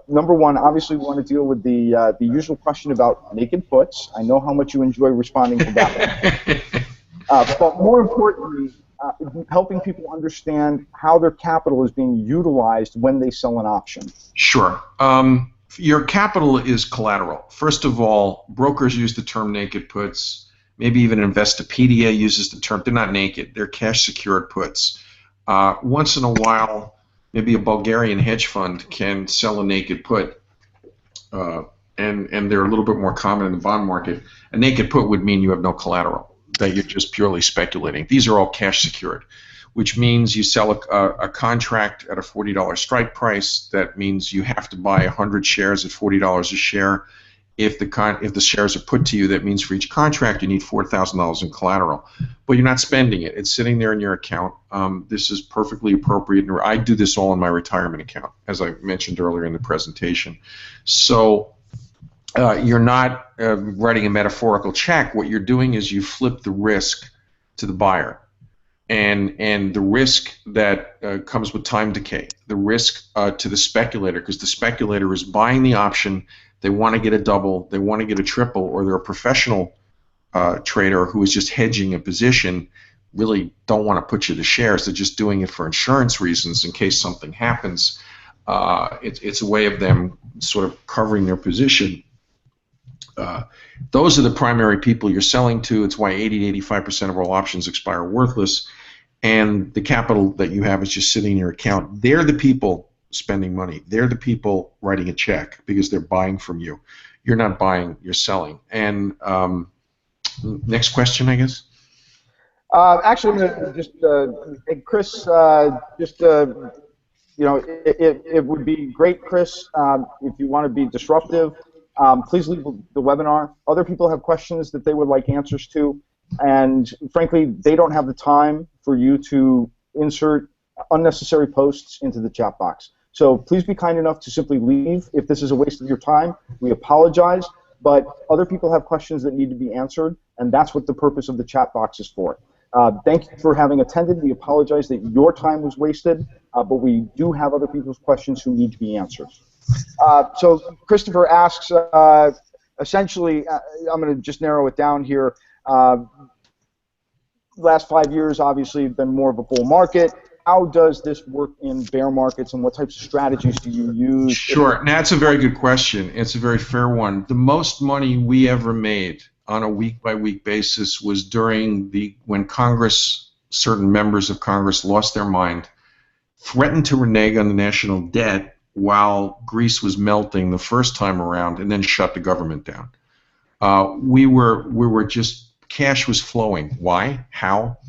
Number one, obviously, we want to deal with the usual question about naked puts. I know how much you enjoy responding to that. But more importantly, helping people understand how their capital is being utilized when they sell an option. Sure. Your capital is collateral. First of all, brokers use the term naked puts. Maybe even Investopedia uses the term. They're not naked. They're cash-secured puts. Once in a while, maybe a Bulgarian hedge fund can sell a naked put, and they're a little bit more common in the bond market. A naked put would mean you have no collateral, that you're just purely speculating. These are all cash secured, which means you sell a contract at a $40 strike price. That means you have to buy 100 shares at $40 a share. If the shares are put to you, that means for each contract you need $4,000 in collateral. But you're not spending it. It's sitting there in your account. This is perfectly appropriate. I do this all in my retirement account, as I mentioned earlier in the presentation. So you're not writing a metaphorical check. What you're doing is you flip the risk to the buyer. And the risk that comes with time decay, the risk to the speculator, because the speculator is buying the option. They want to get a double, they want to get a triple, or they're a professional trader who is just hedging a position, really don't want to put you to shares. They're just doing it for insurance reasons in case something happens. It's a way of them sort of covering their position. Those are the primary people you're selling to. It's why 80 to 85% of all options expire worthless, and the capital that you have is just sitting in your account. They're the people spending money. They're the people writing a check because they're buying from you. You're not buying, you're selling. And next question, I guess. Actually, I'm going to just, hey, Chris, it would be great, Chris, if you want to be disruptive, please leave the webinar. Other people have questions that they would like answers to, and frankly, they don't have the time for you to insert unnecessary posts into the chat box. So please be kind enough to simply leave. If this is a waste of your time, we apologize, but other people have questions that need to be answered, and that's what the purpose of the chat box is for. Thank you for having attended. We apologize that your time was wasted, but we do have other people's questions who need to be answered. So Christopher asks, essentially, I'm going to just narrow it down here. Last 5 years, obviously, been more of a bull market. How does this work in bear markets, and what types of strategies do you use? Sure. Now, that's a very good question. It's a very fair one. The most money we ever made on a week-by-week basis was during when Congress, certain members of Congress lost their mind, threatened to renege on the national debt while Greece was melting the first time around, and then shut the government down. We were just, cash was flowing. Why? How?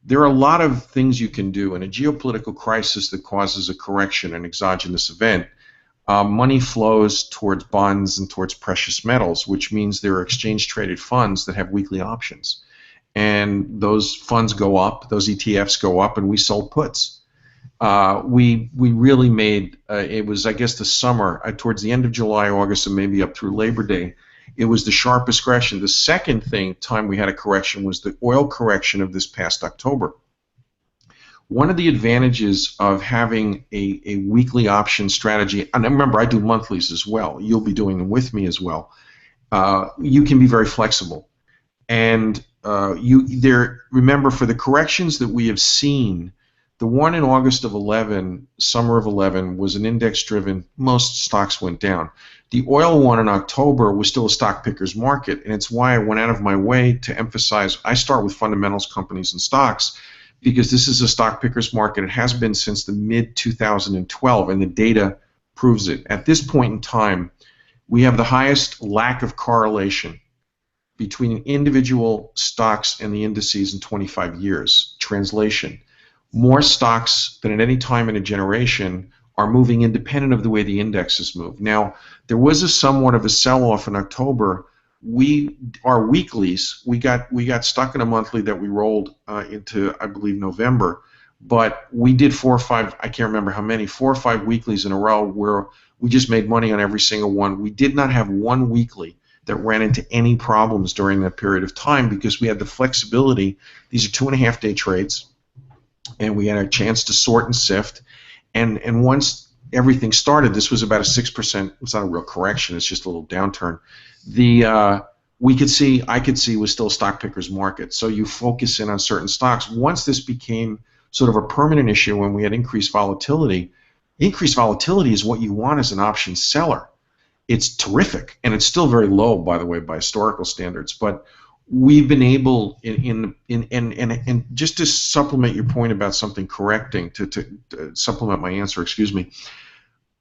There are a lot of things you can do in a geopolitical crisis that causes a correction, an exogenous event. Money flows towards bonds and towards precious metals, which means there are exchange-traded funds that have weekly options. And those funds go up, those ETFs go up, and we sold puts. We really made, it was, I guess, the summer, towards the end of July, August, and maybe up through Labor Day, it was the sharpest correction. The second time we had a correction was the oil correction of this past October. One of the advantages of having a weekly option strategy, and remember, I do monthlies as well. You'll be doing them with me as well. You can be very flexible. And remember, for the corrections that we have seen, the one in August of 11, summer of 11, was an index-driven. Most stocks went down. The oil one in October was still a stock picker's market, and it's why I went out of my way to emphasize I start with fundamentals, companies, and stocks, because this is a stock picker's market. It has been since the mid-2012, and the data proves it. At this point in time, we have the highest lack of correlation between individual stocks and the indices in 25 years. Translation: more stocks than at any time in a generation are moving independent of the way the indexes move. Now, there was somewhat of a sell-off in October. Our weeklies, we got stuck in a monthly that we rolled into, I believe, November, but we did 4 or 5, I can't remember how many, 4 or 5 weeklies in a row where we just made money on every single one. We did not have one weekly that ran into any problems during that period of time because we had the flexibility. These are 2.5-day trades, and we had a chance to sort and sift. And once everything started, this was about a 6%. It's not a real correction. It's just a little downturn. I could see was still a stock picker's market. So you focus in on certain stocks. Once this became sort of a permanent issue, when we had increased volatility is what you want as an option seller. It's terrific, and it's still very low, by the way, by historical standards. But we've been able, and just to supplement your point about something correcting, to supplement my answer, excuse me,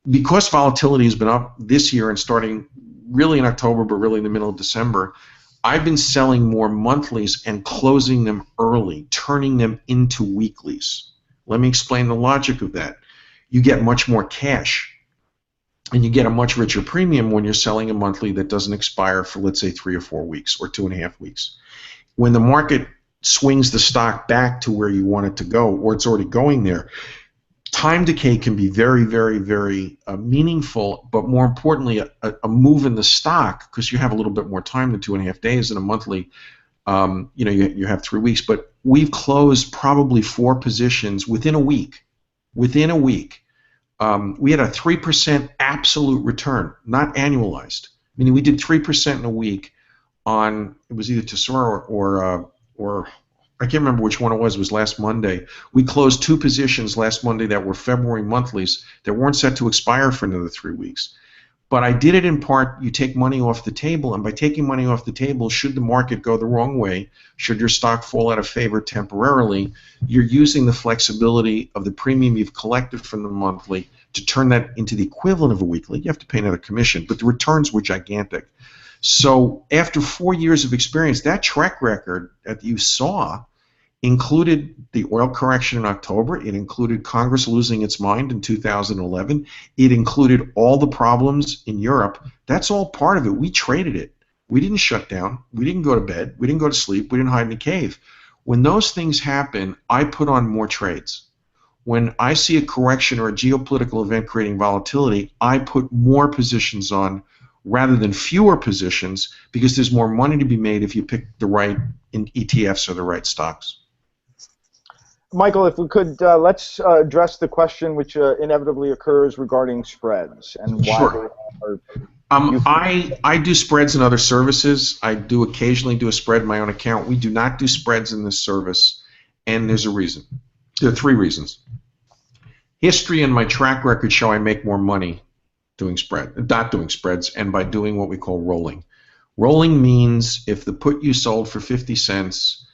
because volatility has been up this year and starting really in October, but really in the middle of December, I've been selling more monthlies and closing them early, turning them into weeklies. Let me explain the logic of that. You get much more cash, and you get a much richer premium when you're selling a monthly that doesn't expire for, let's say, 3 or 4 weeks or 2.5 weeks. When the market swings the stock back to where you want it to go, or it's already going there, time decay can be very, very, very meaningful, but more importantly, a move in the stock, because you have a little bit more time than 2.5 days in a monthly. You have 3 weeks, but we've closed probably 4 positions within a week. Within a week. We had a 3% absolute return, not annualized. Meaning we did 3% in a week on, it was either Tesoro or I can't remember which one it was last Monday. We closed 2 positions last Monday that were February monthlies that weren't set to expire for another 3 weeks. But I did it in part, you take money off the table, and by taking money off the table, should the market go the wrong way, should your stock fall out of favor temporarily, you're using the flexibility of the premium you've collected from the monthly to turn that into the equivalent of a weekly, you have to pay another commission, but the returns were gigantic. So after 4 years of experience, that track record that you saw included the oil correction in October. It included Congress losing its mind in 2011. It included all the problems in Europe. That's all part of it. We traded it. We didn't shut down. We didn't go to bed. We didn't go to sleep. We didn't hide in a cave. When those things happen, I put on more trades. When I see a correction or a geopolitical event creating volatility, I put more positions on rather than fewer positions, because there's more money to be made if you pick the right ETFs or the right stocks. Michael, if we could, let's address the question which inevitably occurs regarding spreads and why Sure. I do spreads in other services. I do occasionally do a spread in my own account. We do not do spreads in this service, and there's a reason. There are 3 reasons. History and my track record show I make more money not doing spreads, and by doing what we call rolling. Rolling means if the put you sold for 50 cents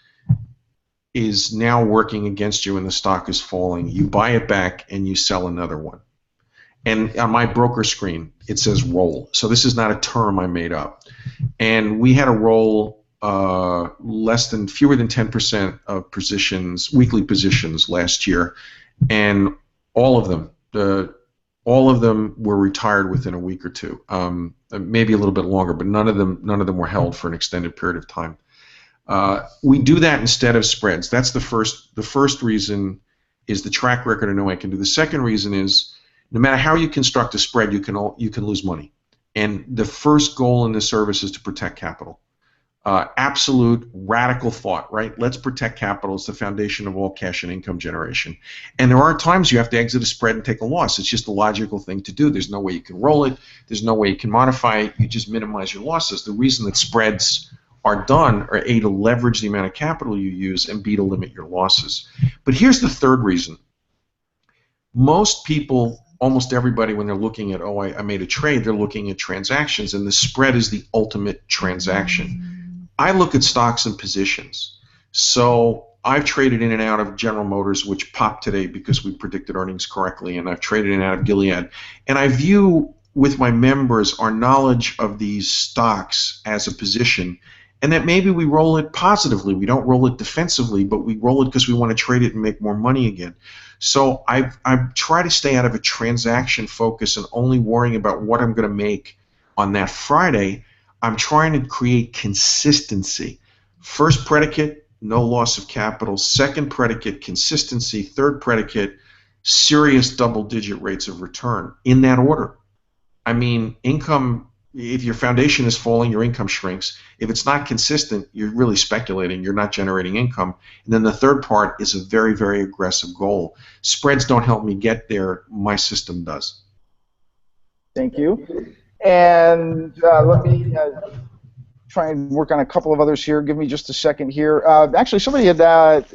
is now working against you and the stock is falling, you buy it back and you sell another one. And on my broker screen, it says roll. So this is not a term I made up. And we had a roll fewer than 10% of positions, weekly positions last year, and all of them were retired within a week or two, maybe a little bit longer, but none of them were held for an extended period of time. We do that instead of spreads. That's the first reason is the track record I know I can do. The second reason is no matter how you construct a spread, you can lose money. And the first goal in this service is to protect capital. Absolute radical thought, right? Let's protect capital. It's the foundation of all cash and income generation. And there are times you have to exit a spread and take a loss. It's just a logical thing to do. There's no way you can roll it. There's no way you can modify it. You just minimize your losses. The reason that spreads are done are A, to leverage the amount of capital you use, and B, to limit your losses. But here's the third reason. Most people, almost everybody, when they're looking at, I made a trade, they're looking at transactions, and the spread is the ultimate transaction. I look at stocks and positions. So I've traded in and out of General Motors, which popped today because we predicted earnings correctly, and I've traded in and out of Gilead. And I view with my members our knowledge of these stocks as a position, and that maybe we roll it positively. We don't roll it defensively, but we roll it because we want to trade it and make more money again. So I try to stay out of a transaction focus and only worrying about what I'm going to make on that Friday. I'm trying to create consistency. First predicate, no loss of capital. Second predicate, consistency. Third predicate, serious double-digit rates of return. In that order. I mean, income, if your foundation is falling, your income shrinks. If it's not consistent, you're really speculating. You're not generating income. And then the third part is a very, very aggressive goal. Spreads don't help me get there. My system does. Thank you. And let me try and work on a couple of others here. Give me just a second here. Actually, somebody had,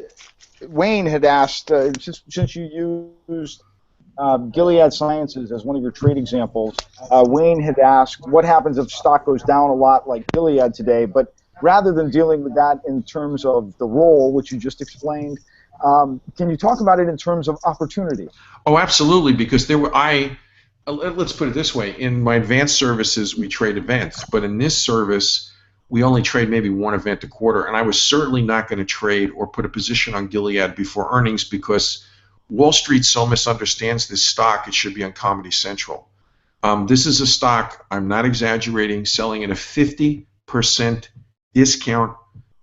Wayne had asked, since you used Gilead Sciences as one of your trade examples, Wayne had asked, what happens if stock goes down a lot like Gilead today? But rather than dealing with that in terms of the roll, which you just explained, can you talk about it in terms of opportunity? Oh, absolutely, because let's put it this way. In my advanced services, we trade events, but in this service, we only trade maybe one event a quarter, and I was certainly not going to trade or put a position on Gilead before earnings because Wall Street so misunderstands this stock, it should be on Comedy Central. This is a stock, I'm not exaggerating, selling at a 50% discount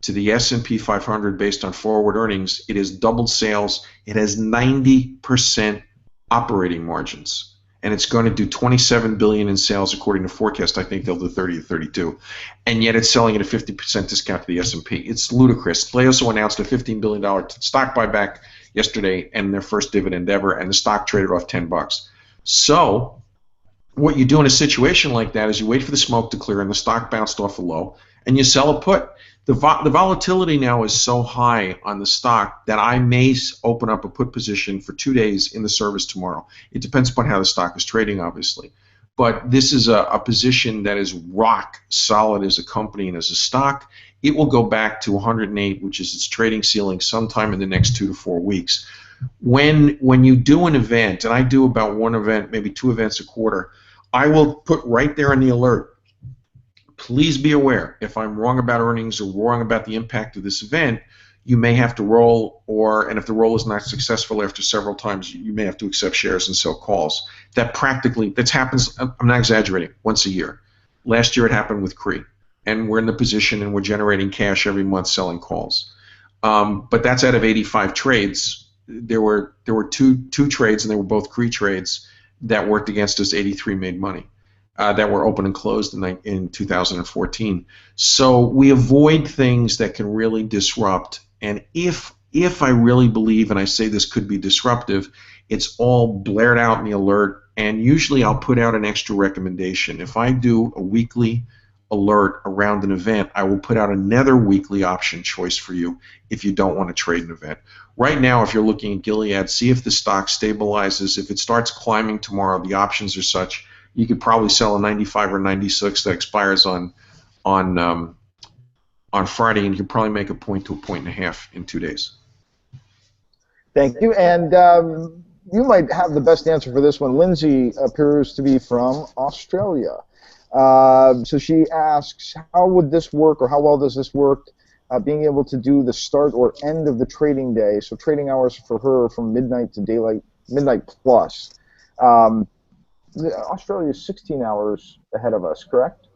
to the S&P 500 based on forward earnings. It has doubled sales. It has 90% operating margins. And it's going to do $27 billion in sales according to forecast. I think they'll do 30 to 32, and yet it's selling at a 50% discount to the S&P. It's ludicrous. They also announced a $15 billion stock buyback yesterday and their first dividend ever, and the stock traded off $10. So what you do in a situation like that is you wait for the smoke to clear and the stock bounced off a low, and you sell a put. The volatility now is so high on the stock that I may open up a put position for 2 days in the service tomorrow. It depends upon how the stock is trading, obviously. But this is a position that is rock solid as a company and as a stock. It will go back to 108, which is its trading ceiling, sometime in the next 2 to 4 weeks. When you do an event, and I do about one event, maybe two events a quarter, I will put right there in the alert, please be aware, if I'm wrong about earnings or wrong about the impact of this event, you may have to roll, and if the roll is not successful after several times, you may have to accept shares and sell calls. That happens, I'm not exaggerating, once a year. Last year it happened with CRE, and we're in the position and we're generating cash every month selling calls. But that's out of 85 trades. There were two trades, and they were both CRE trades that worked against us. 83 made money. That were open and closed in 2014. So we avoid things that can really disrupt. And if I really believe, and I say this could be disruptive, it's all blared out in the alert. And usually I'll put out an extra recommendation. If I do a weekly alert around an event, I will put out another weekly option choice for you if you don't want to trade an event. Right now, if you're looking at Gilead, see if the stock stabilizes. If it starts climbing tomorrow, the options are such you could probably sell a 95 or 96 that expires on Friday, and you could probably make a point to a point and a half in 2 days. Thank you. And you might have the best answer for this one. Lindsay appears to be from Australia. So she asks, how would this work, or how well does this work, being able to do the start or end of the trading day? So trading hours for her from midnight to daylight, midnight plus. Australia is 16 hours ahead of us, correct?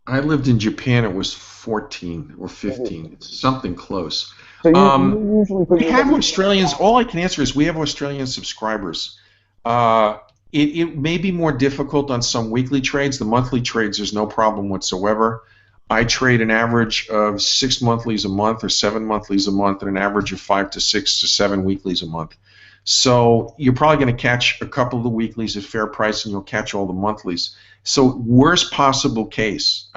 I lived in Japan. It was 14 or 15. It's something close. So you usually we have Australians. All I can answer is we have Australian subscribers. It may be more difficult on some weekly trades. The monthly trades, there's no problem whatsoever. I trade an average of 6 monthlies a month or 7 monthlies a month, and an average of 5 to 6 to 7 weeklies a month. So you're probably going to catch a couple of the weeklies at fair price, and you'll catch all the monthlies. So worst possible case,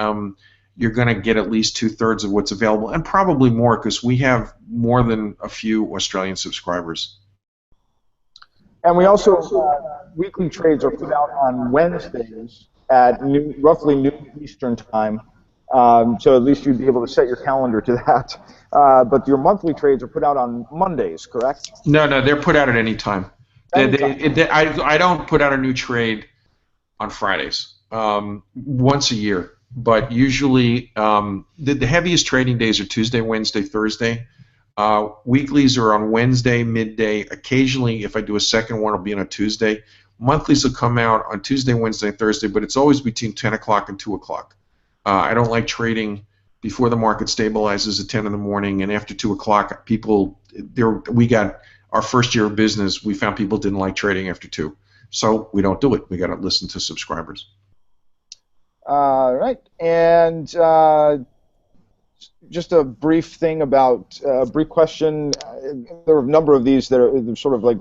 you're going to get at least 2/3 of what's available, and probably more, because we have more than a few Australian subscribers. And we also, weekly trades are put out on Wednesdays at roughly noon Eastern time. So at least you'd be able to set your calendar to that. But your monthly trades are put out on Mondays, correct? No, they're put out at any time. I don't put out a new trade on Fridays, once a year. But usually the heaviest trading days are Tuesday, Wednesday, Thursday. Weeklies are on Wednesday, midday. Occasionally, if I do a second one, it'll be on a Tuesday. Monthlies will come out on Tuesday, Wednesday, Thursday, but it's always between 10 o'clock and 2 o'clock. I don't like trading before the market stabilizes at 10 in the morning, and after 2 o'clock, we got our first year of business, we found people didn't like trading after 2. So we don't do it. We got to listen to subscribers. Right. And just a brief thing about, a brief question. There are a number of these that are sort of like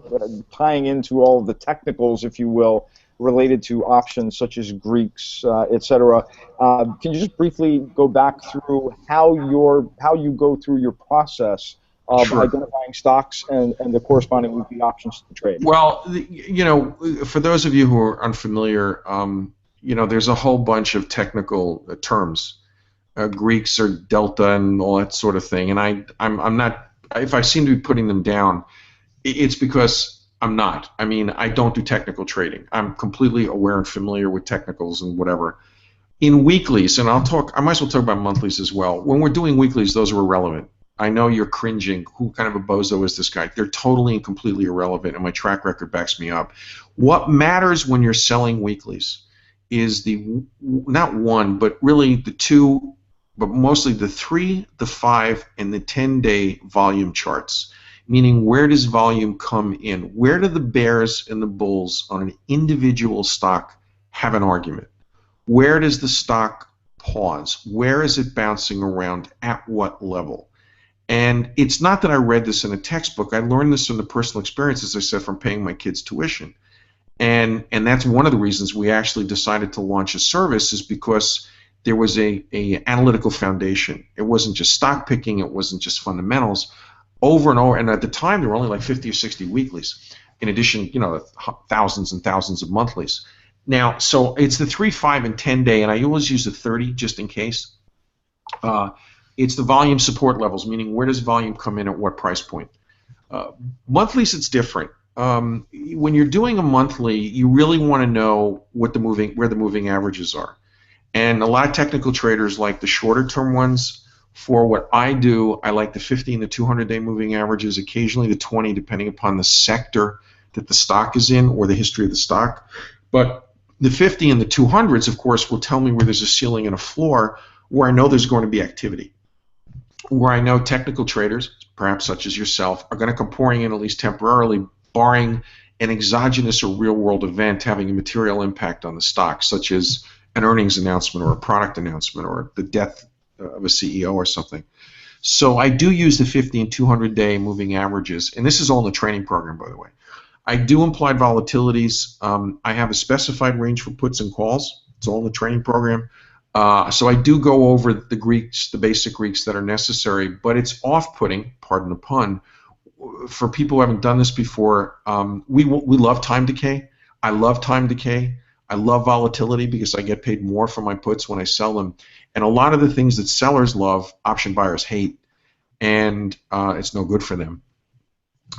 tying into all of the technicals, if you will, related to options such as Greeks, etc. Can you just briefly go back through how you go through your process of identifying stocks and the corresponding weekly options to the trade? Well, for those of you who are unfamiliar, there's a whole bunch of technical terms. Greeks or delta and all that sort of thing, and I'm not. If I seem to be putting them down, it's because I'm not. I mean, I don't do technical trading. I'm completely aware and familiar with technicals and whatever. In weeklies, and I might as well talk about monthlies as well. When we're doing weeklies, those are irrelevant. I know you're cringing. Who kind of a bozo is this guy? They're totally and completely irrelevant, and my track record backs me up. What matters when you're selling weeklies is not one, but really the two, but mostly the 3, the 5, and the 10-day volume charts. Meaning, where does volume come in? Where do the bears and the bulls on an individual stock have an argument? Where does the stock pause? Where is it bouncing around? At what level? And it's not that I read this in a textbook. I learned this from the personal experience, as I said, from paying my kids' tuition. And that's one of the reasons we actually decided to launch a service, is because there was a analytical foundation. It wasn't just stock picking. It wasn't just fundamentals. Over and over, and at the time there were only like 50 or 60 weeklies. In addition, thousands and thousands of monthlies. Now, so it's the 3, 5, and 10-day, and I always use the 30 just in case. It's the volume support levels, meaning where does volume come in at what price point. Uh, Monthlies, it's different. When you're doing a monthly, you really want to know where the moving averages are. And a lot of technical traders like the shorter term ones. For what I do, I like the 50 and the 200-day moving averages, occasionally the 20, depending upon the sector that the stock is in or the history of the stock. But the 50 and the 200s, of course, will tell me where there's a ceiling and a floor, where I know there's going to be activity, where I know technical traders, perhaps such as yourself, are going to come pouring in at least temporarily, barring an exogenous or real-world event having a material impact on the stock, such as an earnings announcement or a product announcement or the death of a CEO or something. So I do use the 50 and 200-day moving averages, and this is all in the training program, by the way. I do implied volatilities. I have a specified range for puts and calls. It's all in the training program. So I do go over the Greeks, the basic Greeks that are necessary, but it's off-putting, pardon the pun, for people who haven't done this before. We love time decay. I love time decay. I love volatility because I get paid more for my puts when I sell them. And a lot of the things that sellers love, option buyers hate, and it's no good for them.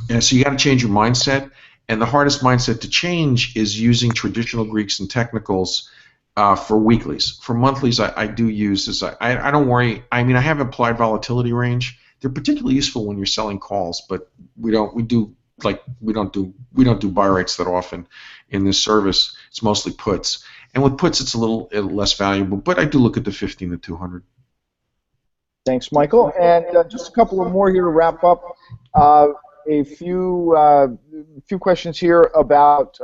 And so you got to change your mindset. And the hardest mindset to change is using traditional Greeks and technicals for weeklies. For monthlies, I do use this. I don't worry. I mean, I have applied volatility range. They're particularly useful when you're selling calls, but we don't do buy rates that often in this service. It's mostly puts, and with puts it's a little less valuable. But I do look at the 15 to 200. Thanks, Michael. And just a couple of more here to wrap up. A few questions here about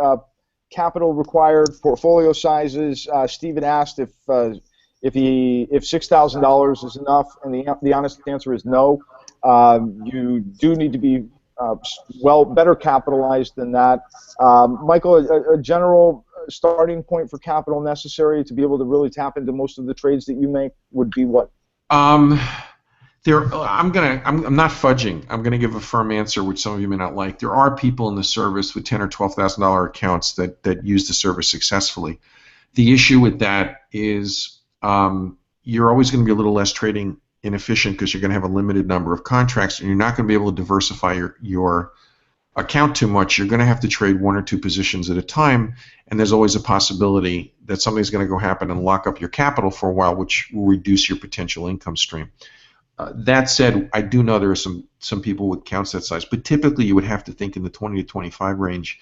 capital required, portfolio sizes. Stephen asked if $6,000 is enough, and the honest answer is no. You do need to be better capitalized than that. Michael, a general starting point for capital necessary to be able to really tap into most of the trades that you make would be what? I'm not fudging. I'm gonna give a firm answer, which some of you may not like. There are people in the service with $10,000 or $12,000 accounts that use the service successfully. The issue with that is you're always going to be a little less trading inefficient because you're going to have a limited number of contracts, and you're not going to be able to diversify your account too much. You're going to have to trade one or two positions at a time, and there's always a possibility that something's going to go happen and lock up your capital for a while, which will reduce your potential income stream. That said, I do know there are some people with accounts that size, but typically you would have to think in the 20 to 25 range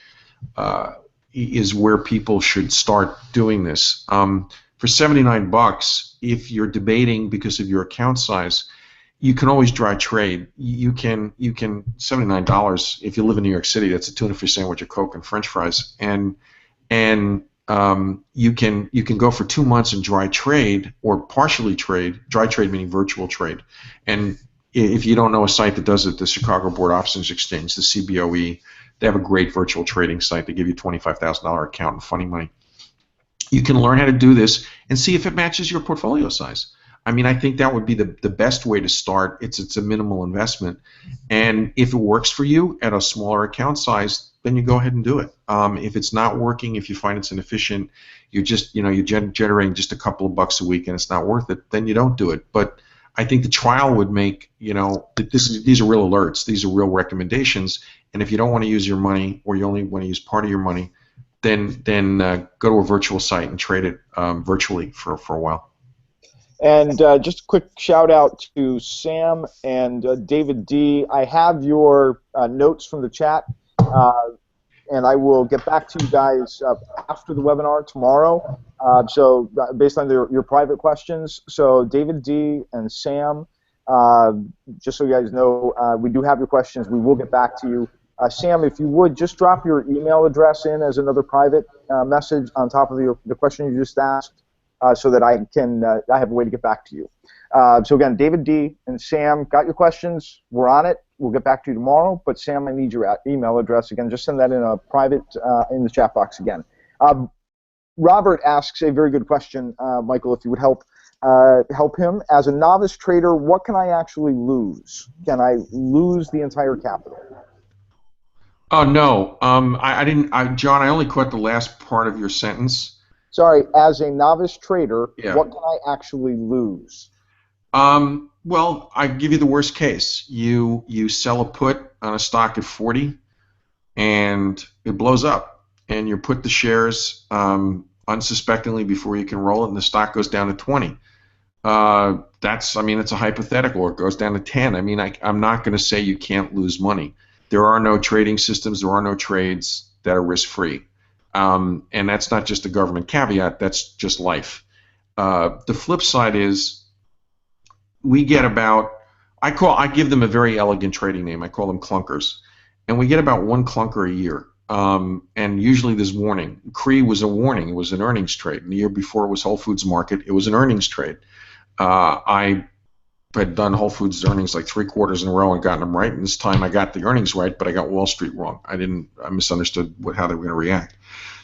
is where people should start doing this. For $79, if you're debating because of your account size, you can always dry trade. You can $79 if you live in New York City. That's a tuna fish sandwich, a Coke, and French fries, and you can go for 2 months and dry trade or partially trade. Dry trade meaning virtual trade. And if you don't know a site that does it, the Chicago Board Options Exchange, the CBOE, they have a great virtual trading site. They give you a $25,000 account and funny money. You can learn how to do this and see if it matches your portfolio size. I mean, I think that would be the best way to start. It's a minimal investment, and if it works for you at a smaller account size, then you go ahead and do it. If it's not working, if you find it's inefficient, you're generating just a couple of bucks a week and it's not worth it, then you don't do it. But I think the trial would make, these are real alerts, these are real recommendations, and if you don't want to use your money or you only want to use part of your money, then go to a virtual site and trade it virtually for a while. And just a quick shout out to Sam and David D. I have your notes from the chat, and I will get back to you guys after the webinar tomorrow. So based on your private questions, so David D. and Sam, just so you guys know, we do have your questions. We will get back to you. Sam, if you would, just drop your email address in as another private message on top of the question you just asked, so that I have a way to get back to you. So again, David D. and Sam, got your questions. We're on it. We'll get back to you tomorrow. But Sam, I need your email address again. Just send that in a private in the chat box again. Robert asks a very good question, Michael, if you would help him. As a novice trader, what can I actually lose? Can I lose the entire capital? Oh no, I didn't. John, I only caught the last part of your sentence. Sorry, as a novice trader, Yeah. what can I actually lose? Well, I give you the worst case. You sell a put on a stock at 40, and it blows up, and you put the shares unsuspectingly before you can roll it, and the stock goes down to 20. I mean, it's a hypothetical. Or it goes down to 10. I mean, I'm not going to say you can't lose money. There are no trading systems. There are no trades that are risk-free. And that's not just a government caveat. That's just life. The flip side is we get about, I give them a very elegant trading name. I call them clunkers. And we get about one clunker a year. And usually there's warning. CRE was a warning. It was an earnings trade. And the year before it was Whole Foods Market. It was an earnings trade. I had done Whole Foods earnings like 3 quarters in a row and gotten them right. And this time I got the earnings right, but I got Wall Street wrong. I misunderstood how they were going to react.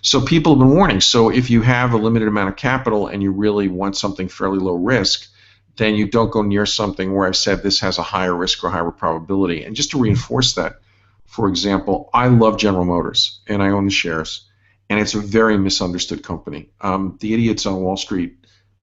So people have been warning. So if you have a limited amount of capital and you really want something fairly low risk, then you don't go near something where I've said this has a higher risk or higher probability. And just to reinforce that, for example, I love General Motors, and I own the shares, and it's a very misunderstood company. The idiots on Wall Street,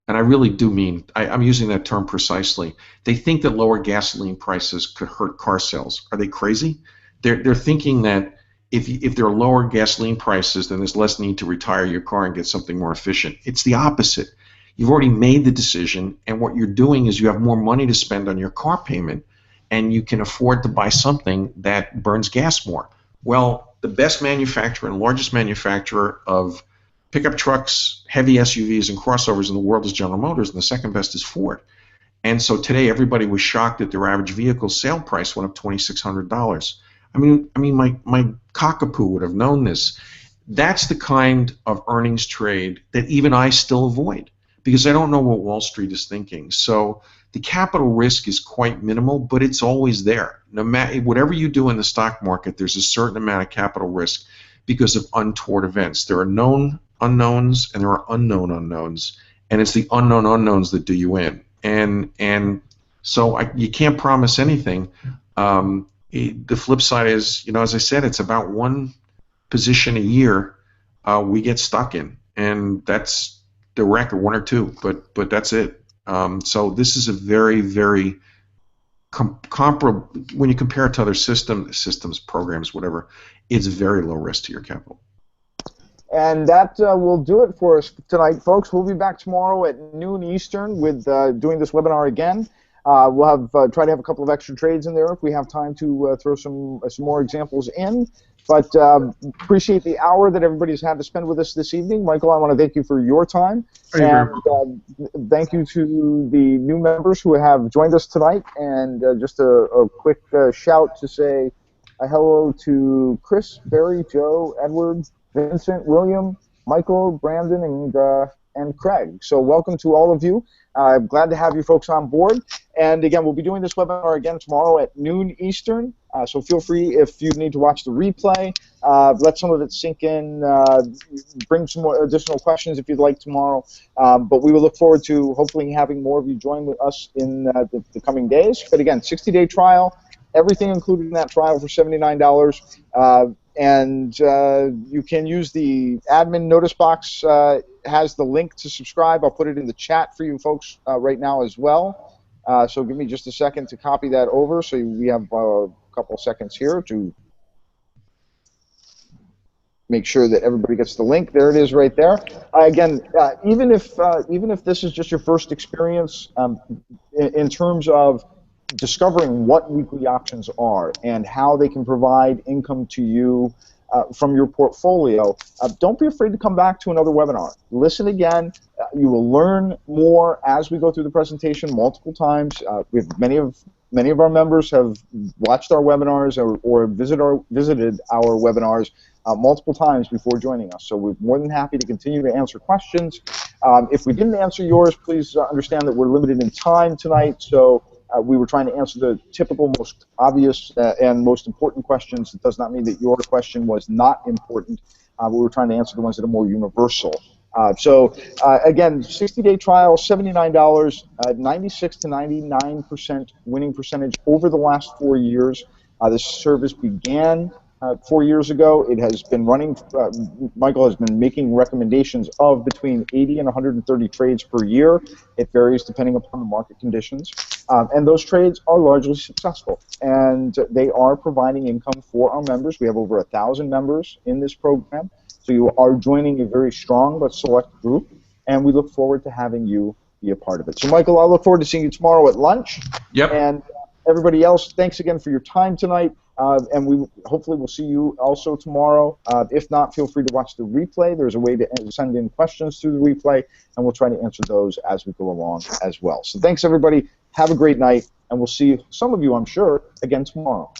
and I really do mean, I'm using that term precisely, they think that lower gasoline prices could hurt car sales. Are they crazy? They're thinking that if there are lower gasoline prices, then there's less need to retire your car and get something more efficient. It's the opposite. You've already made the decision, and what you're doing is you have more money to spend on your car payment, and you can afford to buy something that burns gas more. Well, the best manufacturer and largest manufacturer of pickup trucks, heavy SUVs, and crossovers in the world is General Motors, and the second best is Ford. And so today everybody was shocked that their average vehicle sale price went up $2,600. I mean, my cockapoo would have known this. That's the kind of earnings trade that even I still avoid because I don't know what Wall Street is thinking. So the capital risk is quite minimal, but it's always there. No matter whatever you do in the stock market, there's a certain amount of capital risk because of untoward events. There are known unknowns and there are unknown unknowns, and it's the unknown unknowns that do you in. And so you can't promise anything. The flip side is, as I said, it's about one position a year we get stuck in, and that's the record, one or two, but that's it. So this is a very, very comparable, when you compare it to other systems, programs, whatever, it's very low risk to your capital. And that will do it for us tonight, folks. We'll be back tomorrow at noon Eastern with doing this webinar again. We'll have try to have a couple of extra trades in there if we have time to throw some more examples in. But appreciate the hour that everybody's had to spend with us this evening. Michael, I want to thank you for your time. And thank you to the new members who have joined us tonight. And just a quick shout to say hello to Chris, Barry, Joe, Edward, Vincent, William, Michael, Brandon, and Craig. So welcome to all of you. I'm glad to have you folks on board. And again, we'll be doing this webinar again tomorrow at noon Eastern. So feel free, if you need to watch the replay, let some of it sink in, bring some more additional questions if you'd like tomorrow. But we will look forward to hopefully having more of you join with us in the coming days. But again, 60-day trial, everything included in that trial for $79. And you can use the admin notice box, has the link to subscribe. I'll put it in the chat for you folks right now as well. So give me just a second to copy that over. So we have a couple seconds here to make sure that everybody gets the link. There it is right there. Again, even if this is just your first experience in terms of discovering what weekly options are and how they can provide income to you from your portfolio, don't be afraid to come back to another webinar. Listen again. You will learn more as we go through the presentation multiple times. We have many of our members have watched our webinars or visited our webinars multiple times before joining us. So we're more than happy to continue to answer questions. If we didn't answer yours, please understand that we're limited in time tonight. So we were trying to answer the typical, most obvious, and most important questions. It does not mean that your question was not important. We were trying to answer the ones that are more universal. Again, 60-day trial, $79, 96 to 99% winning percentage over the last 4 years. This service began 4 years ago. It has been running, Michael has been making recommendations of between 80 and 130 trades per year. It varies depending upon the market conditions. And those trades are largely successful. And they are providing income for our members. We have over 1,000 members in this program. So you are joining a very strong but select group. And we look forward to having you be a part of it. So, Michael, I look forward to seeing you tomorrow at lunch. Yep. And everybody else, thanks again for your time tonight. And we hopefully will see you also tomorrow. If not, feel free to watch the replay. There's a way to send in questions through the replay, and we'll try to answer those as we go along as well. So thanks, everybody. Have a great night, and we'll see some of you, I'm sure, again tomorrow.